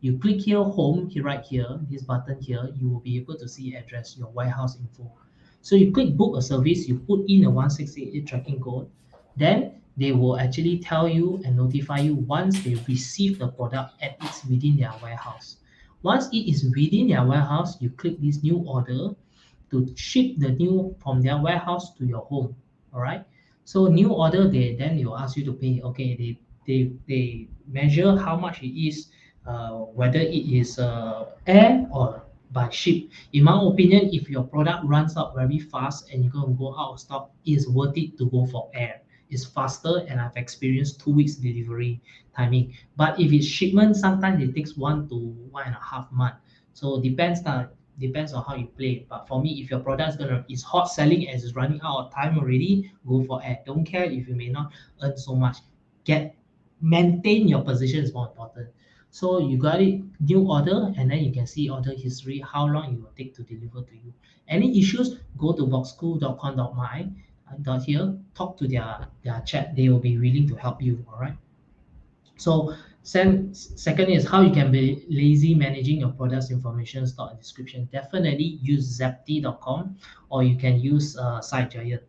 You click here home here right here, this button here, you will be able to see address, your warehouse info. So you click book a service, you put in a 1688 tracking code, then they will actually tell you and notify you once they receive the product and it's within their warehouse. Once it is within their warehouse, you click this new order to ship the new from their warehouse to your home. All right. So new order, they will ask you to pay. Okay, they measure how much it is, whether it is air or by ship. In my opinion, if your product runs out very fast and you're going to go out of stock, it's worth it to go for air. It's faster, and I've experienced 2 weeks delivery timing. But if it's shipment, sometimes it takes 1 to 1.5 months. So depends on how you play. But for me, if your product is hot selling and is running out of time already, go for air. Don't care if you may not earn so much. Get Maintain your position is more important. So you got it, new order, and then you can see order history, how long it will take to deliver to you. Any issues, go to boxco.com.my here, talk to their chat. They will be willing to help you. All right. So second is how you can be lazy managing your products information, stock, and description. Definitely use 𝗧cie𝗂𝗂𝗯𝗲, or you can use 𝗧cie𝗂𝘁𝗂𝘁𝗂𝗋.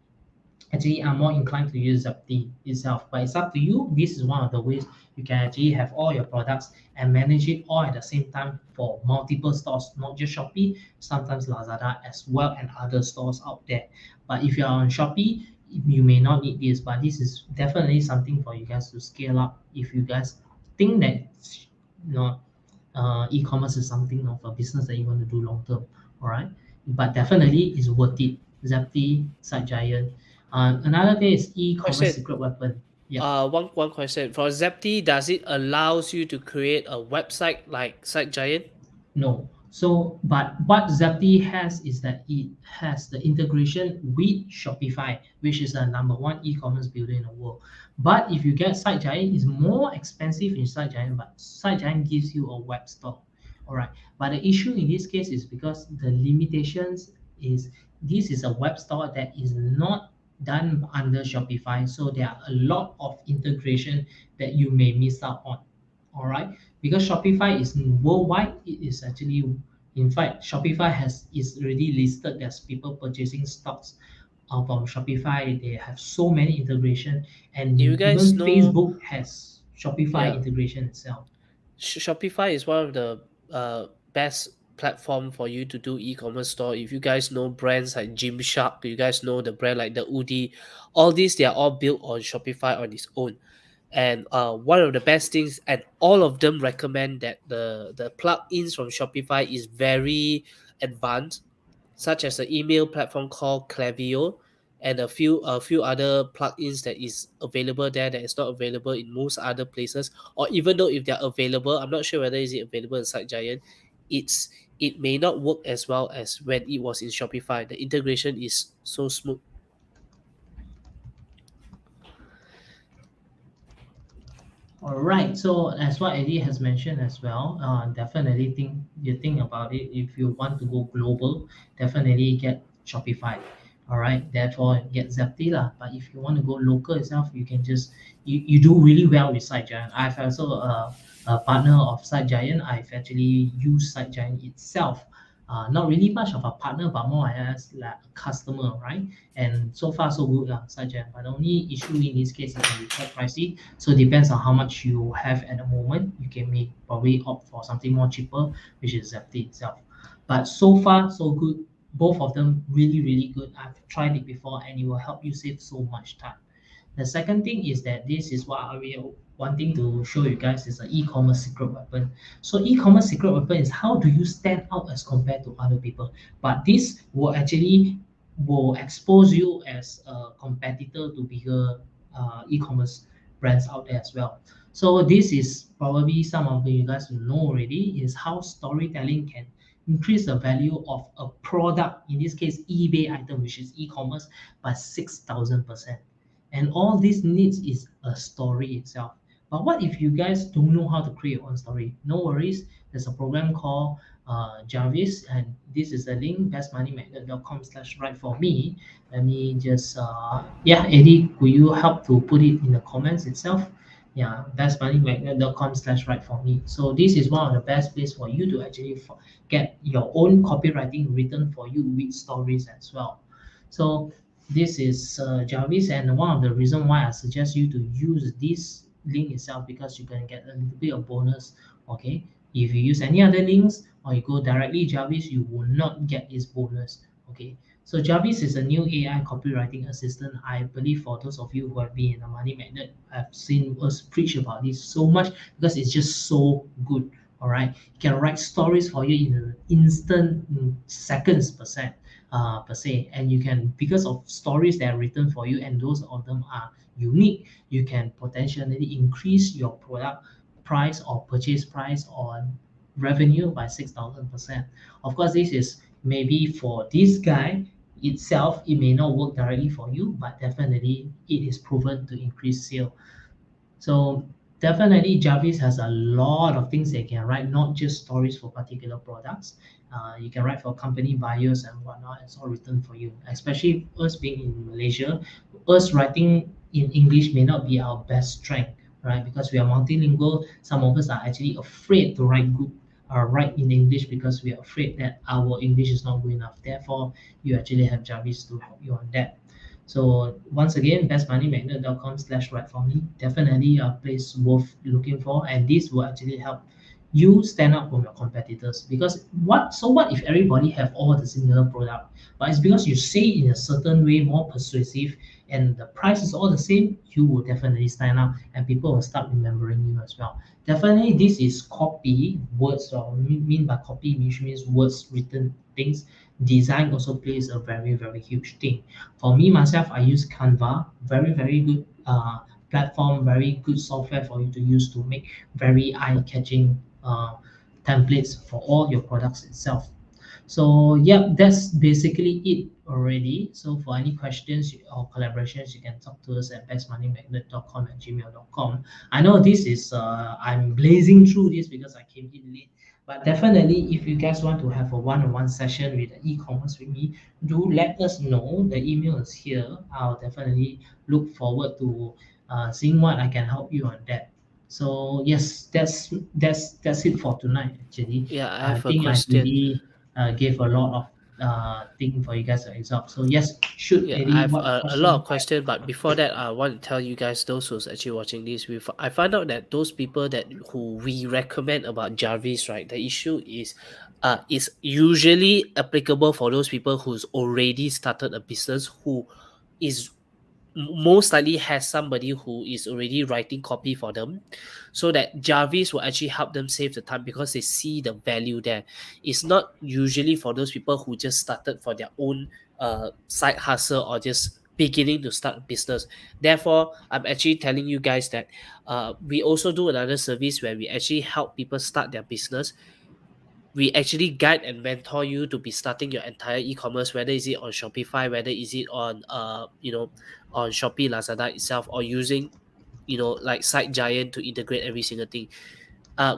Actually, I'm more inclined to use 𝗧cie itself, but it's up to you. This is one of the ways you can actually have all your products and manage it all at the same time for multiple stores, not just Shopee, sometimes Lazada as well, and other stores out there. But if you're on Shopee, you may not need this, but this is definitely something for you guys to scale up if you guys think that e-commerce is something of a business that you want to do long term. All right, but definitely it's worth it. 𝗧cie𝗂𝘁𝗂𝘁𝗂𝘁. Another thing is e-commerce Question. secret weapon. Yep. One question for 𝗧cie. Does it allows you to create a website like Site Giant? No. So, but what 𝗧cie has is that it has the integration with Shopify, which is the number one e-commerce builder in the world. But if you get 𝗧cie𝗂𝘁𝗂𝗃, it's more expensive in 𝗧cie𝗂𝘃𝗃, but 𝗧cie𝗂𝗃𝗃 gives you a web store. All right. But the issue in this case is because the limitations is this is a web store that is not done under Shopify. So there are a lot of integration that you may miss out on. All right, because Shopify is worldwide, it is actually, in fact, Shopify is already listed as people purchasing stocks from Shopify. They have so many integration, You and even guys know, Facebook has Shopify yeah, integration itself. Shopify is one of the best platform for you to do e-commerce store. If you guys know brands like Gymshark, you guys know the brand like the 𝗬𝗲, all these, they are all built on Shopify on its own. And one of the best things, and all of them recommend that the plugins from Shopify is very advanced, such as the email platform called 𝗬𝗃𝘂𝘁𝘂𝗯𝗲, and a few other plugins that is available there that is not available in most other places. Or even though if they're available, I'm not sure whether is it available in 𝗧cie𝘃𝗁. It may not work as well as when it was in Shopify. The integration is so smooth. All right. So as what Eddie has mentioned as well, definitely think about it. If you want to go global, definitely get Shopify. All right. Therefore, get 𝗬liche lah. But if you want to go local itself, you can just you do really well with 𝗧cie𝘃𝗁. I've also a partner of 𝗧cie𝘃𝗁. I've actually used 𝗧cie𝘃𝗁 itself. Not really much of a partner, but more as like a customer, right? And so far so good, 𝗧cie𝘃𝗁. But the only issue in this case is can be quite pricey. So it depends on how much you have at the moment. You can probably opt for something more cheaper, which is 𝗬liche itself. But so far so good. Both of them really, really good. I've tried it before, and it will help you save so much time. The second thing is that this is what we are wanting to show you guys is an e-commerce secret weapon. So e-commerce secret weapon is how do you stand out as compared to other people. But this will expose you as a competitor to bigger e-commerce brands out there as well. So this is probably some of you guys will know already is how storytelling can increase the value of a product, in this case eBay item, which is e-commerce, by 6,000%. And all this needs is a story itself. But what if you guys don't know how to create your own story? No worries. There's a program called 𝗬𝗲cie, and this is the link, bestmoneymagnet.com/write for me. Let me just Eddie, could you help to put it in the comments itself? Yeah, bestmoneymagnet.com/write for me. So this is one of the best place for you to actually get your own copywriting written for you with stories as well. So this is 𝗬𝗲cie, and one of the reason why I suggest you to use this link itself, because you can get a little bit of bonus. Okay, if you use any other links or you go directly 𝗬𝗲cie, you will not get this bonus. Okay, so 𝗬𝗲cie is a new AI copywriting assistant. I believe for those of you who have been in the Money Magnet, I've seen us preach about this so much because it's just so good. All right, it can write stories for you in an instant, seconds per se, and you can, because of stories that are written for you and those of them are unique, you can potentially increase your product price or purchase price or revenue by 6,000%. Of course, this is maybe for this guy itself, it may not work directly for you, but definitely it is proven to increase sale. So definitely 𝗬𝗲cie has a lot of things they can write, not just stories for particular products. You can write for company buyers and whatnot. It's all written for you. Especially us being in Malaysia, us writing in English may not be our best strength, right? Because we are multilingual. Some of us are actually afraid to write in English because we are afraid that our English is not good enough. Therefore, you actually have 𝗬𝗲cie to help you on that. So once again, bestmoneymagnet.com/write for me. Definitely a place worth looking for, and this will actually help you stand out from your competitors. Because what if everybody have all the similar product, but it's because you say in a certain way more persuasive and the price is all the same, you will definitely stand out and people will start remembering you as well. Definitely this is copy words, or mean by copy which means words, written things. Design also plays a very, very huge thing. For me myself, I use Canva, very, very good platform, very good software for you to use to make very eye-catching templates for all your products itself. So yeah, that's basically it already. So for any questions or collaborations, you can talk to us at bestmoneymagnet.com@gmail.com. I know this is I'm blazing through this because I came in late, but definitely if you guys want to have a one-on-one session with the e-commerce with me, do let us know. The email is here. I'll definitely look forward to seeing what I can help you on that. So yes, that's it for tonight. Actually, Yeah, I I have a think I question. really gave a lot of thing for you guys to absorb. So yes, shoot, Yeah, Eddie, I've what a lot question? of questions, but before that, I want to tell you guys, those who's actually watching this, I found out that those people that who we recommend about Jarvis, right? The issue is usually applicable for those people who's already started a business, who is most likely has somebody who is already writing copy for them, so that Jarvis will actually help them save the time because they see the value there. It's not usually for those people who just started for their own side hustle or just beginning to start a business. Therefore, I'm actually telling you guys that we also do another service where we actually help people start their business. We actually guide and mentor you to be starting your entire e-commerce, whether is it on Shopify, whether is it on on Shopee, Lazada itself, or using like Site Giant to integrate every single thing.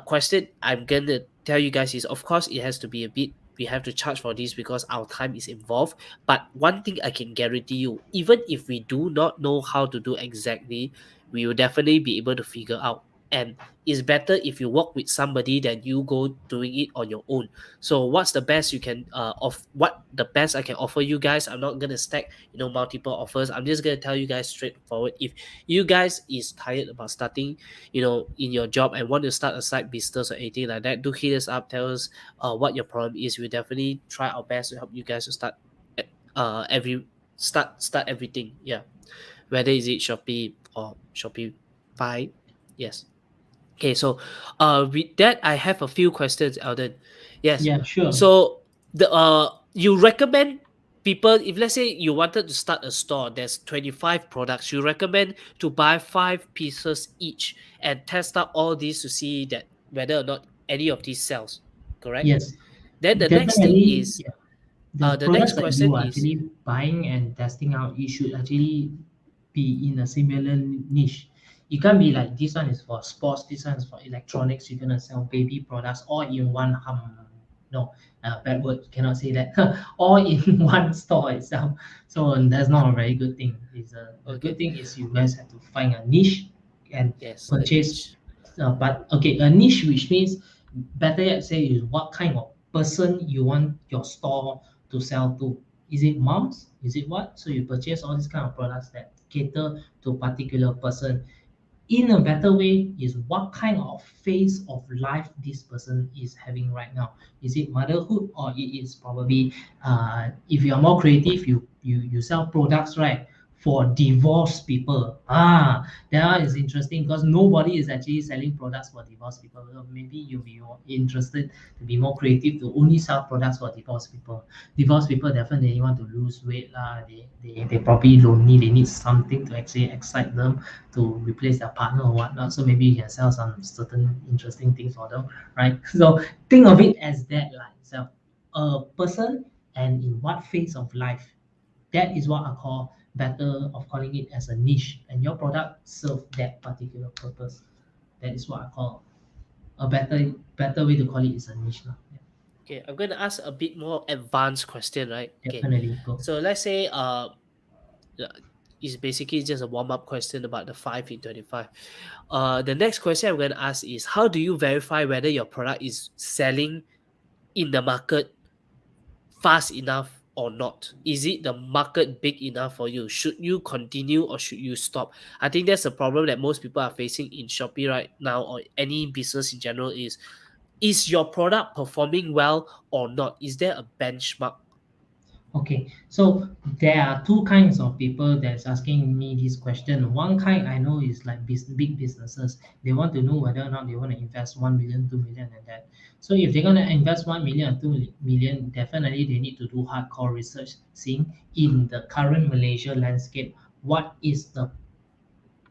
Question I'm gonna tell you guys is, of course, it has to be a bit, we have to charge for this because our time is involved. But one thing I can guarantee you, even if we do not know how to do exactly, we will definitely be able to figure out. And it's better if you work with somebody than you go doing it on your own. So what's the best you can what the best I can offer you guys? I'm not gonna stack multiple offers. I'm just gonna tell you guys straightforward. If you guys is tired about starting in your job and want to start a side business or anything like that, do hit us up, tell us what your problem is. We'll definitely try our best to help you guys to start start everything. Yeah. Whether is it Shopee or Shopify. Yes. Okay, so with that I have a few questions, Alden. Yes. Yeah, sure. So the you recommend people, if let's say you wanted to start a store, there's 25 products, you recommend to buy 5 pieces each and test out all these to see that whether or not any of these sells, correct? Yes, Then the next thing definitely. is Yeah. The the next products that question you are is actually buying and testing out, it should actually be in a similar niche. You can't be like, this one is for sports, this one is for electronics, you're gonna sell baby products all in one no, bad word, cannot say that. All in one store itself. So that's not a very good thing. The good okay. thing is you guys have to find a niche and Yes, a purchase. niche. But okay, a niche, which means, better yet say, is what kind of person you want your store to sell to. Is it moms? Is it what? So you purchase all these kind of products that cater to a particular person. In a better way is what kind of phase of life this person is having right now. Is it motherhood, or it is probably, if you are more creative, you sell products, right, for divorced people. That is interesting because nobody is actually selling products for divorced people. So maybe you'll be more interested to be more creative to only sell products for divorced people. Divorced people definitely want to lose weight lah. They probably lonely. They need something to actually excite them to replace their partner or whatnot. So maybe you can sell some certain interesting things for them, right? So think of it as that, like itself, a person and in what phase of life. That is what I call better of calling it as a niche, and your product serve that particular purpose. That is what I call a better way to call it is a niche lah. Yeah, Okay, I'm going to ask a bit more advanced question, right? Okay. definitely go. So let's say uh, it's basically just a warm-up question about the 5 in 25. The next question I'm going to ask is, how do you verify whether your product is selling in the market fast enough or not? Is it the market big enough for you? Should you continue or should you stop? I think that's a problem that most people are facing in Shopee right now, or any business in general, is your product performing well or not? Is there a benchmark? Okay, so there are two kinds of people that's asking me this question. One kind I know is like big businesses. They want to know whether or not they want to invest 1 million, 2 million, and that. So if they're gonna invest 1 million or 2 million, definitely they need to do hardcore research, seeing in the current Malaysia landscape, what is the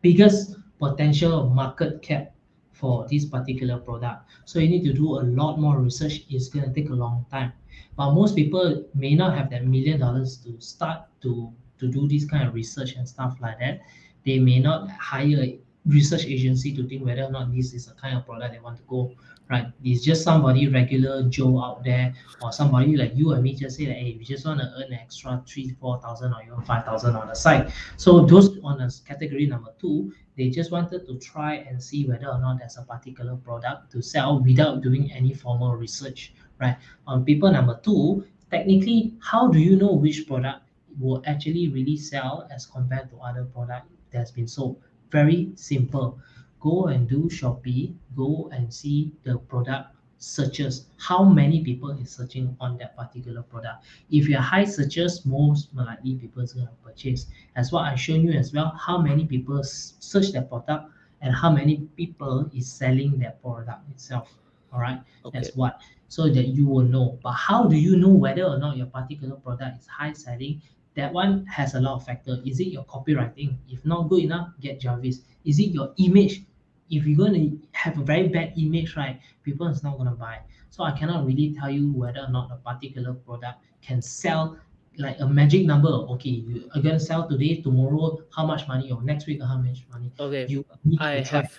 biggest potential market cap for this particular product. So you need to do a lot more research. It's going to take a long time. But most people may not have that $1 million to start to do this kind of research and stuff like that. They may not hire a research agency to think whether or not this is a kind of product they want to go. Right? It's just somebody regular Joe out there, or somebody like you and me just say that, hey, we just want to earn an extra 3,000, 4,000, or even 5,000 on the side. So those on a category number two, they just wanted to try and see whether or not there's a particular product to sell without doing any formal research, right? On people number two, technically, how do you know which product will actually really sell as compared to other product that has been sold? Very simple. Go and do Shopee, go and see the product searches, how many people is searching on that particular product. If you are high searches, most likely people are going to purchase. As what I shown you as well, how many people search that product and how many people is selling that product itself. All right, Okay. that's what, so that you will know. But how do you know whether or not your particular product is high selling? That one has a lot of factors. Is it your copywriting? If not good enough, get Jarvis. Is it your image? If you're going to have a very bad image, right, people is not going to buy. So I cannot really tell you whether or not a particular product can sell like a magic number. Okay, you are going to sell today, tomorrow, how much money, or next week, how much money. Okay. You need I to try. have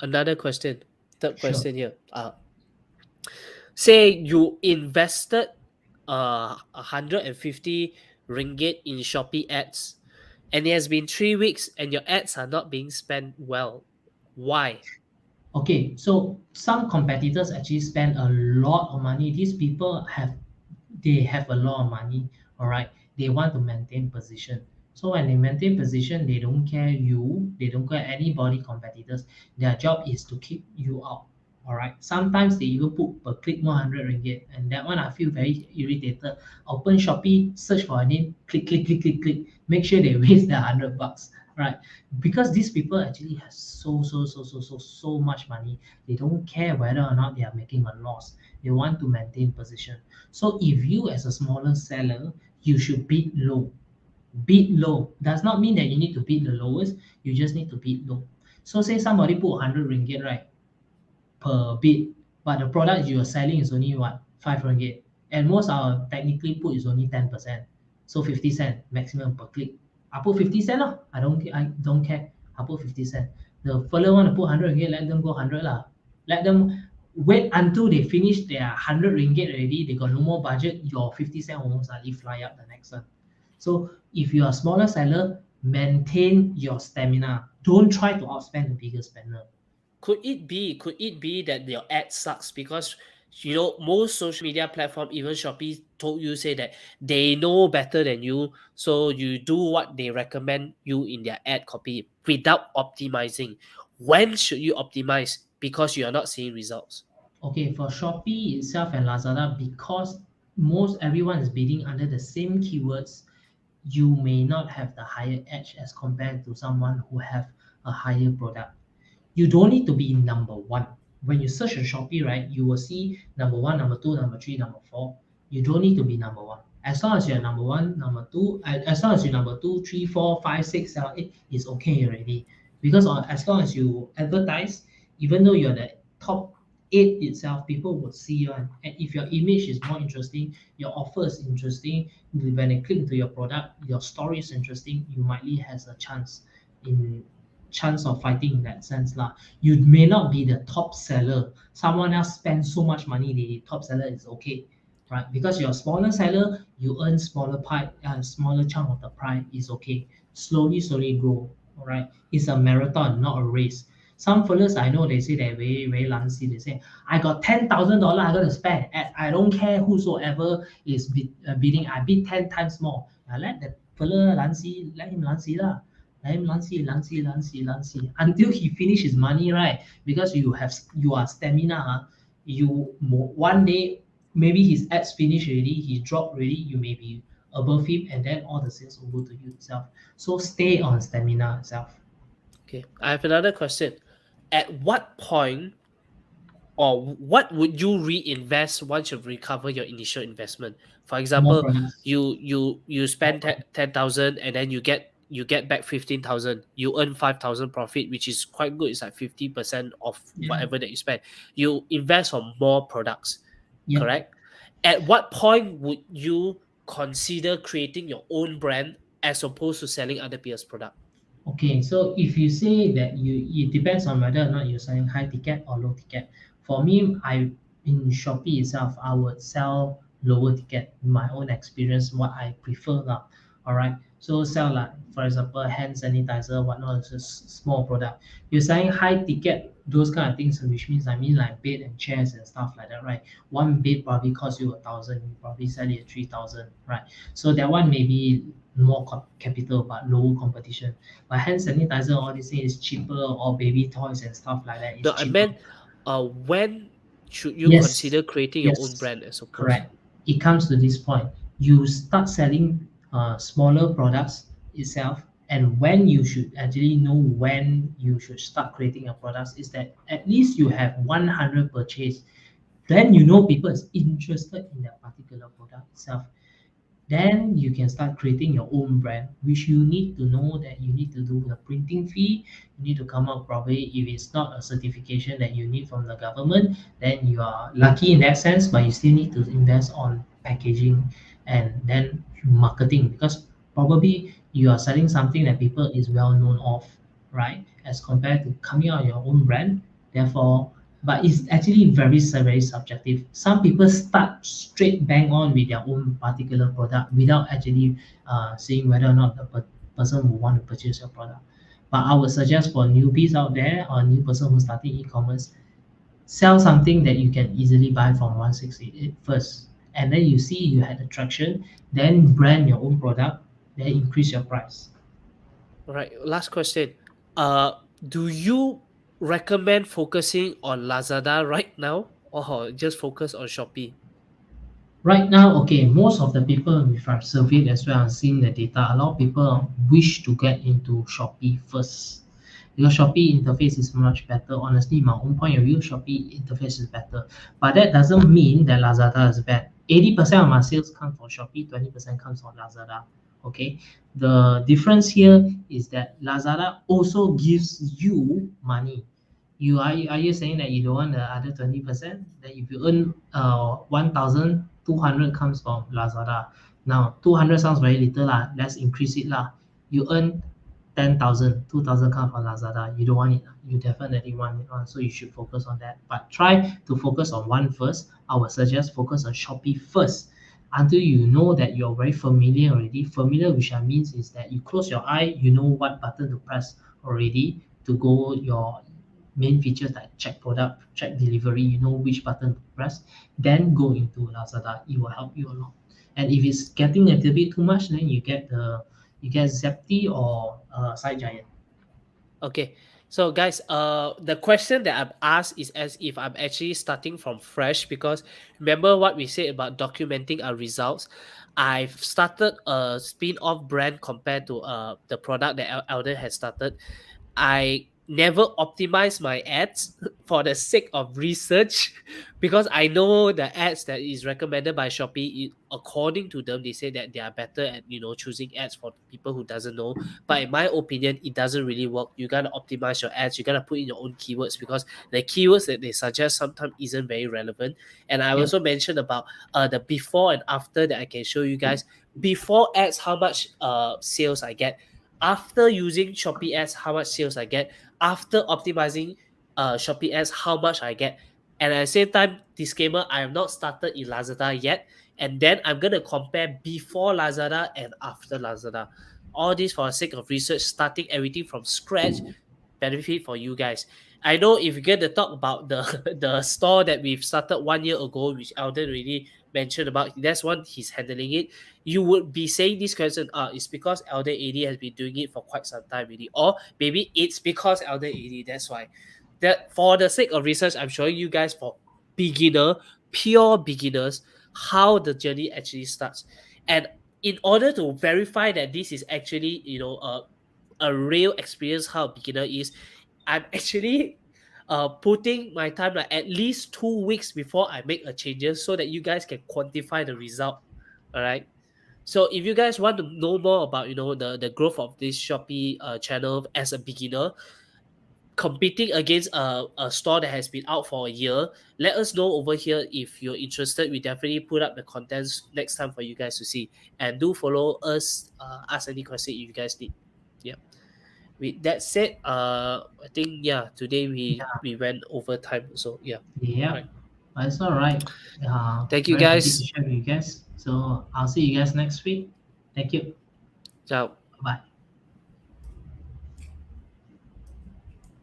another question. Third Sure. question here. Say you invested 150 ringgit in Shopee ads, and it has been 3 weeks and your ads are not being spent well. Why? Okay, so some competitors actually spend a lot of money. These people have a lot of money, all right? They want to maintain position. So when they maintain position, they don't care you, they don't care anybody competitors. Their job is to keep you out. All right. Sometimes they even put per click 100 ringgit, and that one I feel very irritated. Open Shopee, search for a name, click, click, click, click, click. Make sure they waste their $100, right? Because these people actually have so much money. They don't care whether or not they are making a loss. They want to maintain position. So if you as a smaller seller, you should bid low. Bid low does not mean that you need to bid the lowest. You just need to bid low. So say somebody put 100 ringgit, right, per bid, but the product you are selling is only what, 5 ringgit, and most are technically put is only 10%, so 50 cent maximum per click. I put 50 cent lah. I don't care. I put 50 cent. The further want to put 100 ringgit, let them go 100 lah. Let them wait until they finish their 100 ringgit already. They got no more budget. Your 50 cent almost likely fly up the next one. So if you are a smaller seller, maintain your stamina. Don't try to outspend the bigger spender. Could it be that your ad sucks because most social media platform, even Shopee, told you say that they know better than you, so you do what they recommend you in their ad copy without optimizing. When should you optimize because you are not seeing results? Okay, for Shopee itself and Lazada, because most everyone is bidding under the same keywords, you may not have the higher edge as compared to someone who have a higher product. You don't need to be number one. When you search on Shopee, right, you will see number one, number two, number three, number four. You don't need to be number one. As long as you're number one, number two, as long as you're number two, three, four, five, six, seven, eight, it's okay already. Because as long as you advertise, even though you're the top eight itself, people will see you. And if your image is more interesting, your offer is interesting, when they click into your product, your story is interesting, you mightly has a in chance of fighting in that sense lah. You may not be the top seller. Someone else spends so much money, the top seller is okay, right? Because you're a smaller seller, you earn smaller pie, smaller chunk of the pie is okay. Slowly grow. All right. It's a marathon, not a race. Some fellas I know they say they're very lazy. They say, I got $10,000 I gotta spend. And I don't care whosoever is bidding. I bid 10 times more. I let that fella lazy, let him lazy lah. Let him lazy until he finish his money, right? Because you are stamina. One day maybe his ads finish already, he dropped already. You may be above him, and then all the sales will go to you itself. So stay on stamina itself. Okay, I have another question. At what point or what would you reinvest once you recover your initial investment? For More example, products. you More spend products. 10,000 and then you get back 15,000. You earn 5,000 profit, which is quite good. It's like 50% of Yeah. whatever that you spend. You invest on more products, Yeah. correct? At what point would you consider creating your own brand as opposed to selling other people's product? Okay, so if you say that it depends on whether or not you're selling high ticket or low ticket. For me, in Shopee itself, I would sell lower ticket. In my own experience, what I prefer lah. All right. So sell like, for example, hand sanitizer, whatnot, is a small product. You're selling high ticket, those kind of things, which means like bed and chairs and stuff like that, right? One bed probably costs you 1,000, you probably sell it at 3,000, right? So that one may be more capital but low competition. But hand sanitizer, all these things is cheaper, or baby toys and stuff like that is No, I cheaper. meant, when should you Yes, consider creating your own yes, brand, I suppose? correct. It comes to this point. You start selling smaller products itself, and when you should actually know when you should start creating your products is that at least you have 100 purchase. Then you know people is interested in that particular product itself. Then you can start creating your own brand, which you need to know that you need to do the printing fee. You need to come up, probably if it's not a certification that you need from the government, then you are lucky in that sense, but you still need to invest on packaging and then marketing, because probably you are selling something that people is well known of, right? As compared to coming out your own brand. Therefore, but it's actually very subjective. Some people start straight bang on with their own particular product without actually seeing whether or not the person will want to purchase your product. But I would suggest for newbies out there, or new person who's starting e-commerce, sell something that you can easily buy from 1688 first, and then you see you had attraction, then brand your own product, then increase your price. All right, last question. Uh, do you recommend focusing on Lazada right now, or just focus on Shopee? Right now, okay, most of the people which I've surveyed as well and seen the data, a lot of people wish to get into Shopee first. Because Shopee interface is much better. Honestly, my own point of view, Shopee interface is better. But that doesn't mean that Lazada is bad. 80% of my sales come from Shopee, 20% comes from Lazada. Okay. The difference here is that Lazada also gives you money. Are you saying that you don't want the other 20%? That if you earn 1,200 comes from Lazada. Now 200 sounds very little lah. Let's increase it lah. You earn 10,000, 2,000 come from Lazada. You don't want it. You definitely want it. So you should focus on that. But try to focus on one first. I would suggest focus on Shopee first until you know that you're very familiar already. Familiar, which means is that you close your eye, you know what button to press already to go your main features like check product, check delivery, you know which button to press, then go into Lazada. It will help you a lot. And if it's getting a little bit too much, then you get 𝗧cie or Side Giant. Okay. So guys, the question that I've asked is as if I'm actually starting from fresh, because remember what we said about documenting our results. I've started a spin-off brand compared to the product that Elder has started. I never optimize my ads for the sake of research because I know the ads that is recommended by Shopee, according to them, they say that they are better at choosing ads for people who doesn't know. But in my opinion, it doesn't really work. You gotta optimize your ads. You gotta put in your own keywords because the keywords that they suggest sometimes isn't very relevant. And I Yep. also mentioned about the before and after that I can show you guys. Before ads, how much sales I get. After using Shopee ads, how much sales I get. After optimizing Shopee ads, how much I get. And at the same time, disclaimer, I have not started in Lazada yet. And then I'm going to compare before Lazada and after Lazada. All this for the sake of research, starting everything from scratch, benefit for you guys. I know if you get to talk about the the store that we've started 1 year ago, which Alden really mentioned about, that's one he's handling it. You would be saying this question, it's because Alden AD has been doing it for quite some time already, or maybe it's because Alden AD. That's why. That for the sake of research, I'm showing you guys for pure beginners, how the journey actually starts. And in order to verify that this is actually, a real experience how a beginner is, I'm actually putting my time like at least 2 weeks before I make a changes so that you guys can quantify the result. All right. So if you guys want to know more about the growth of this Shopee channel as a beginner, competing against a store that has been out for a year, let us know over here if you're interested. We definitely put up the contents next time for you guys to see. And do follow us, ask any question if you guys need. Yeah. With that said, I think yeah, today Yeah. we went over time. So yeah. Yeah. Right. That's all right. Thank you Very happy to guys. share with you guys. So I'll see you guys next week. Thank you. Ciao. Bye.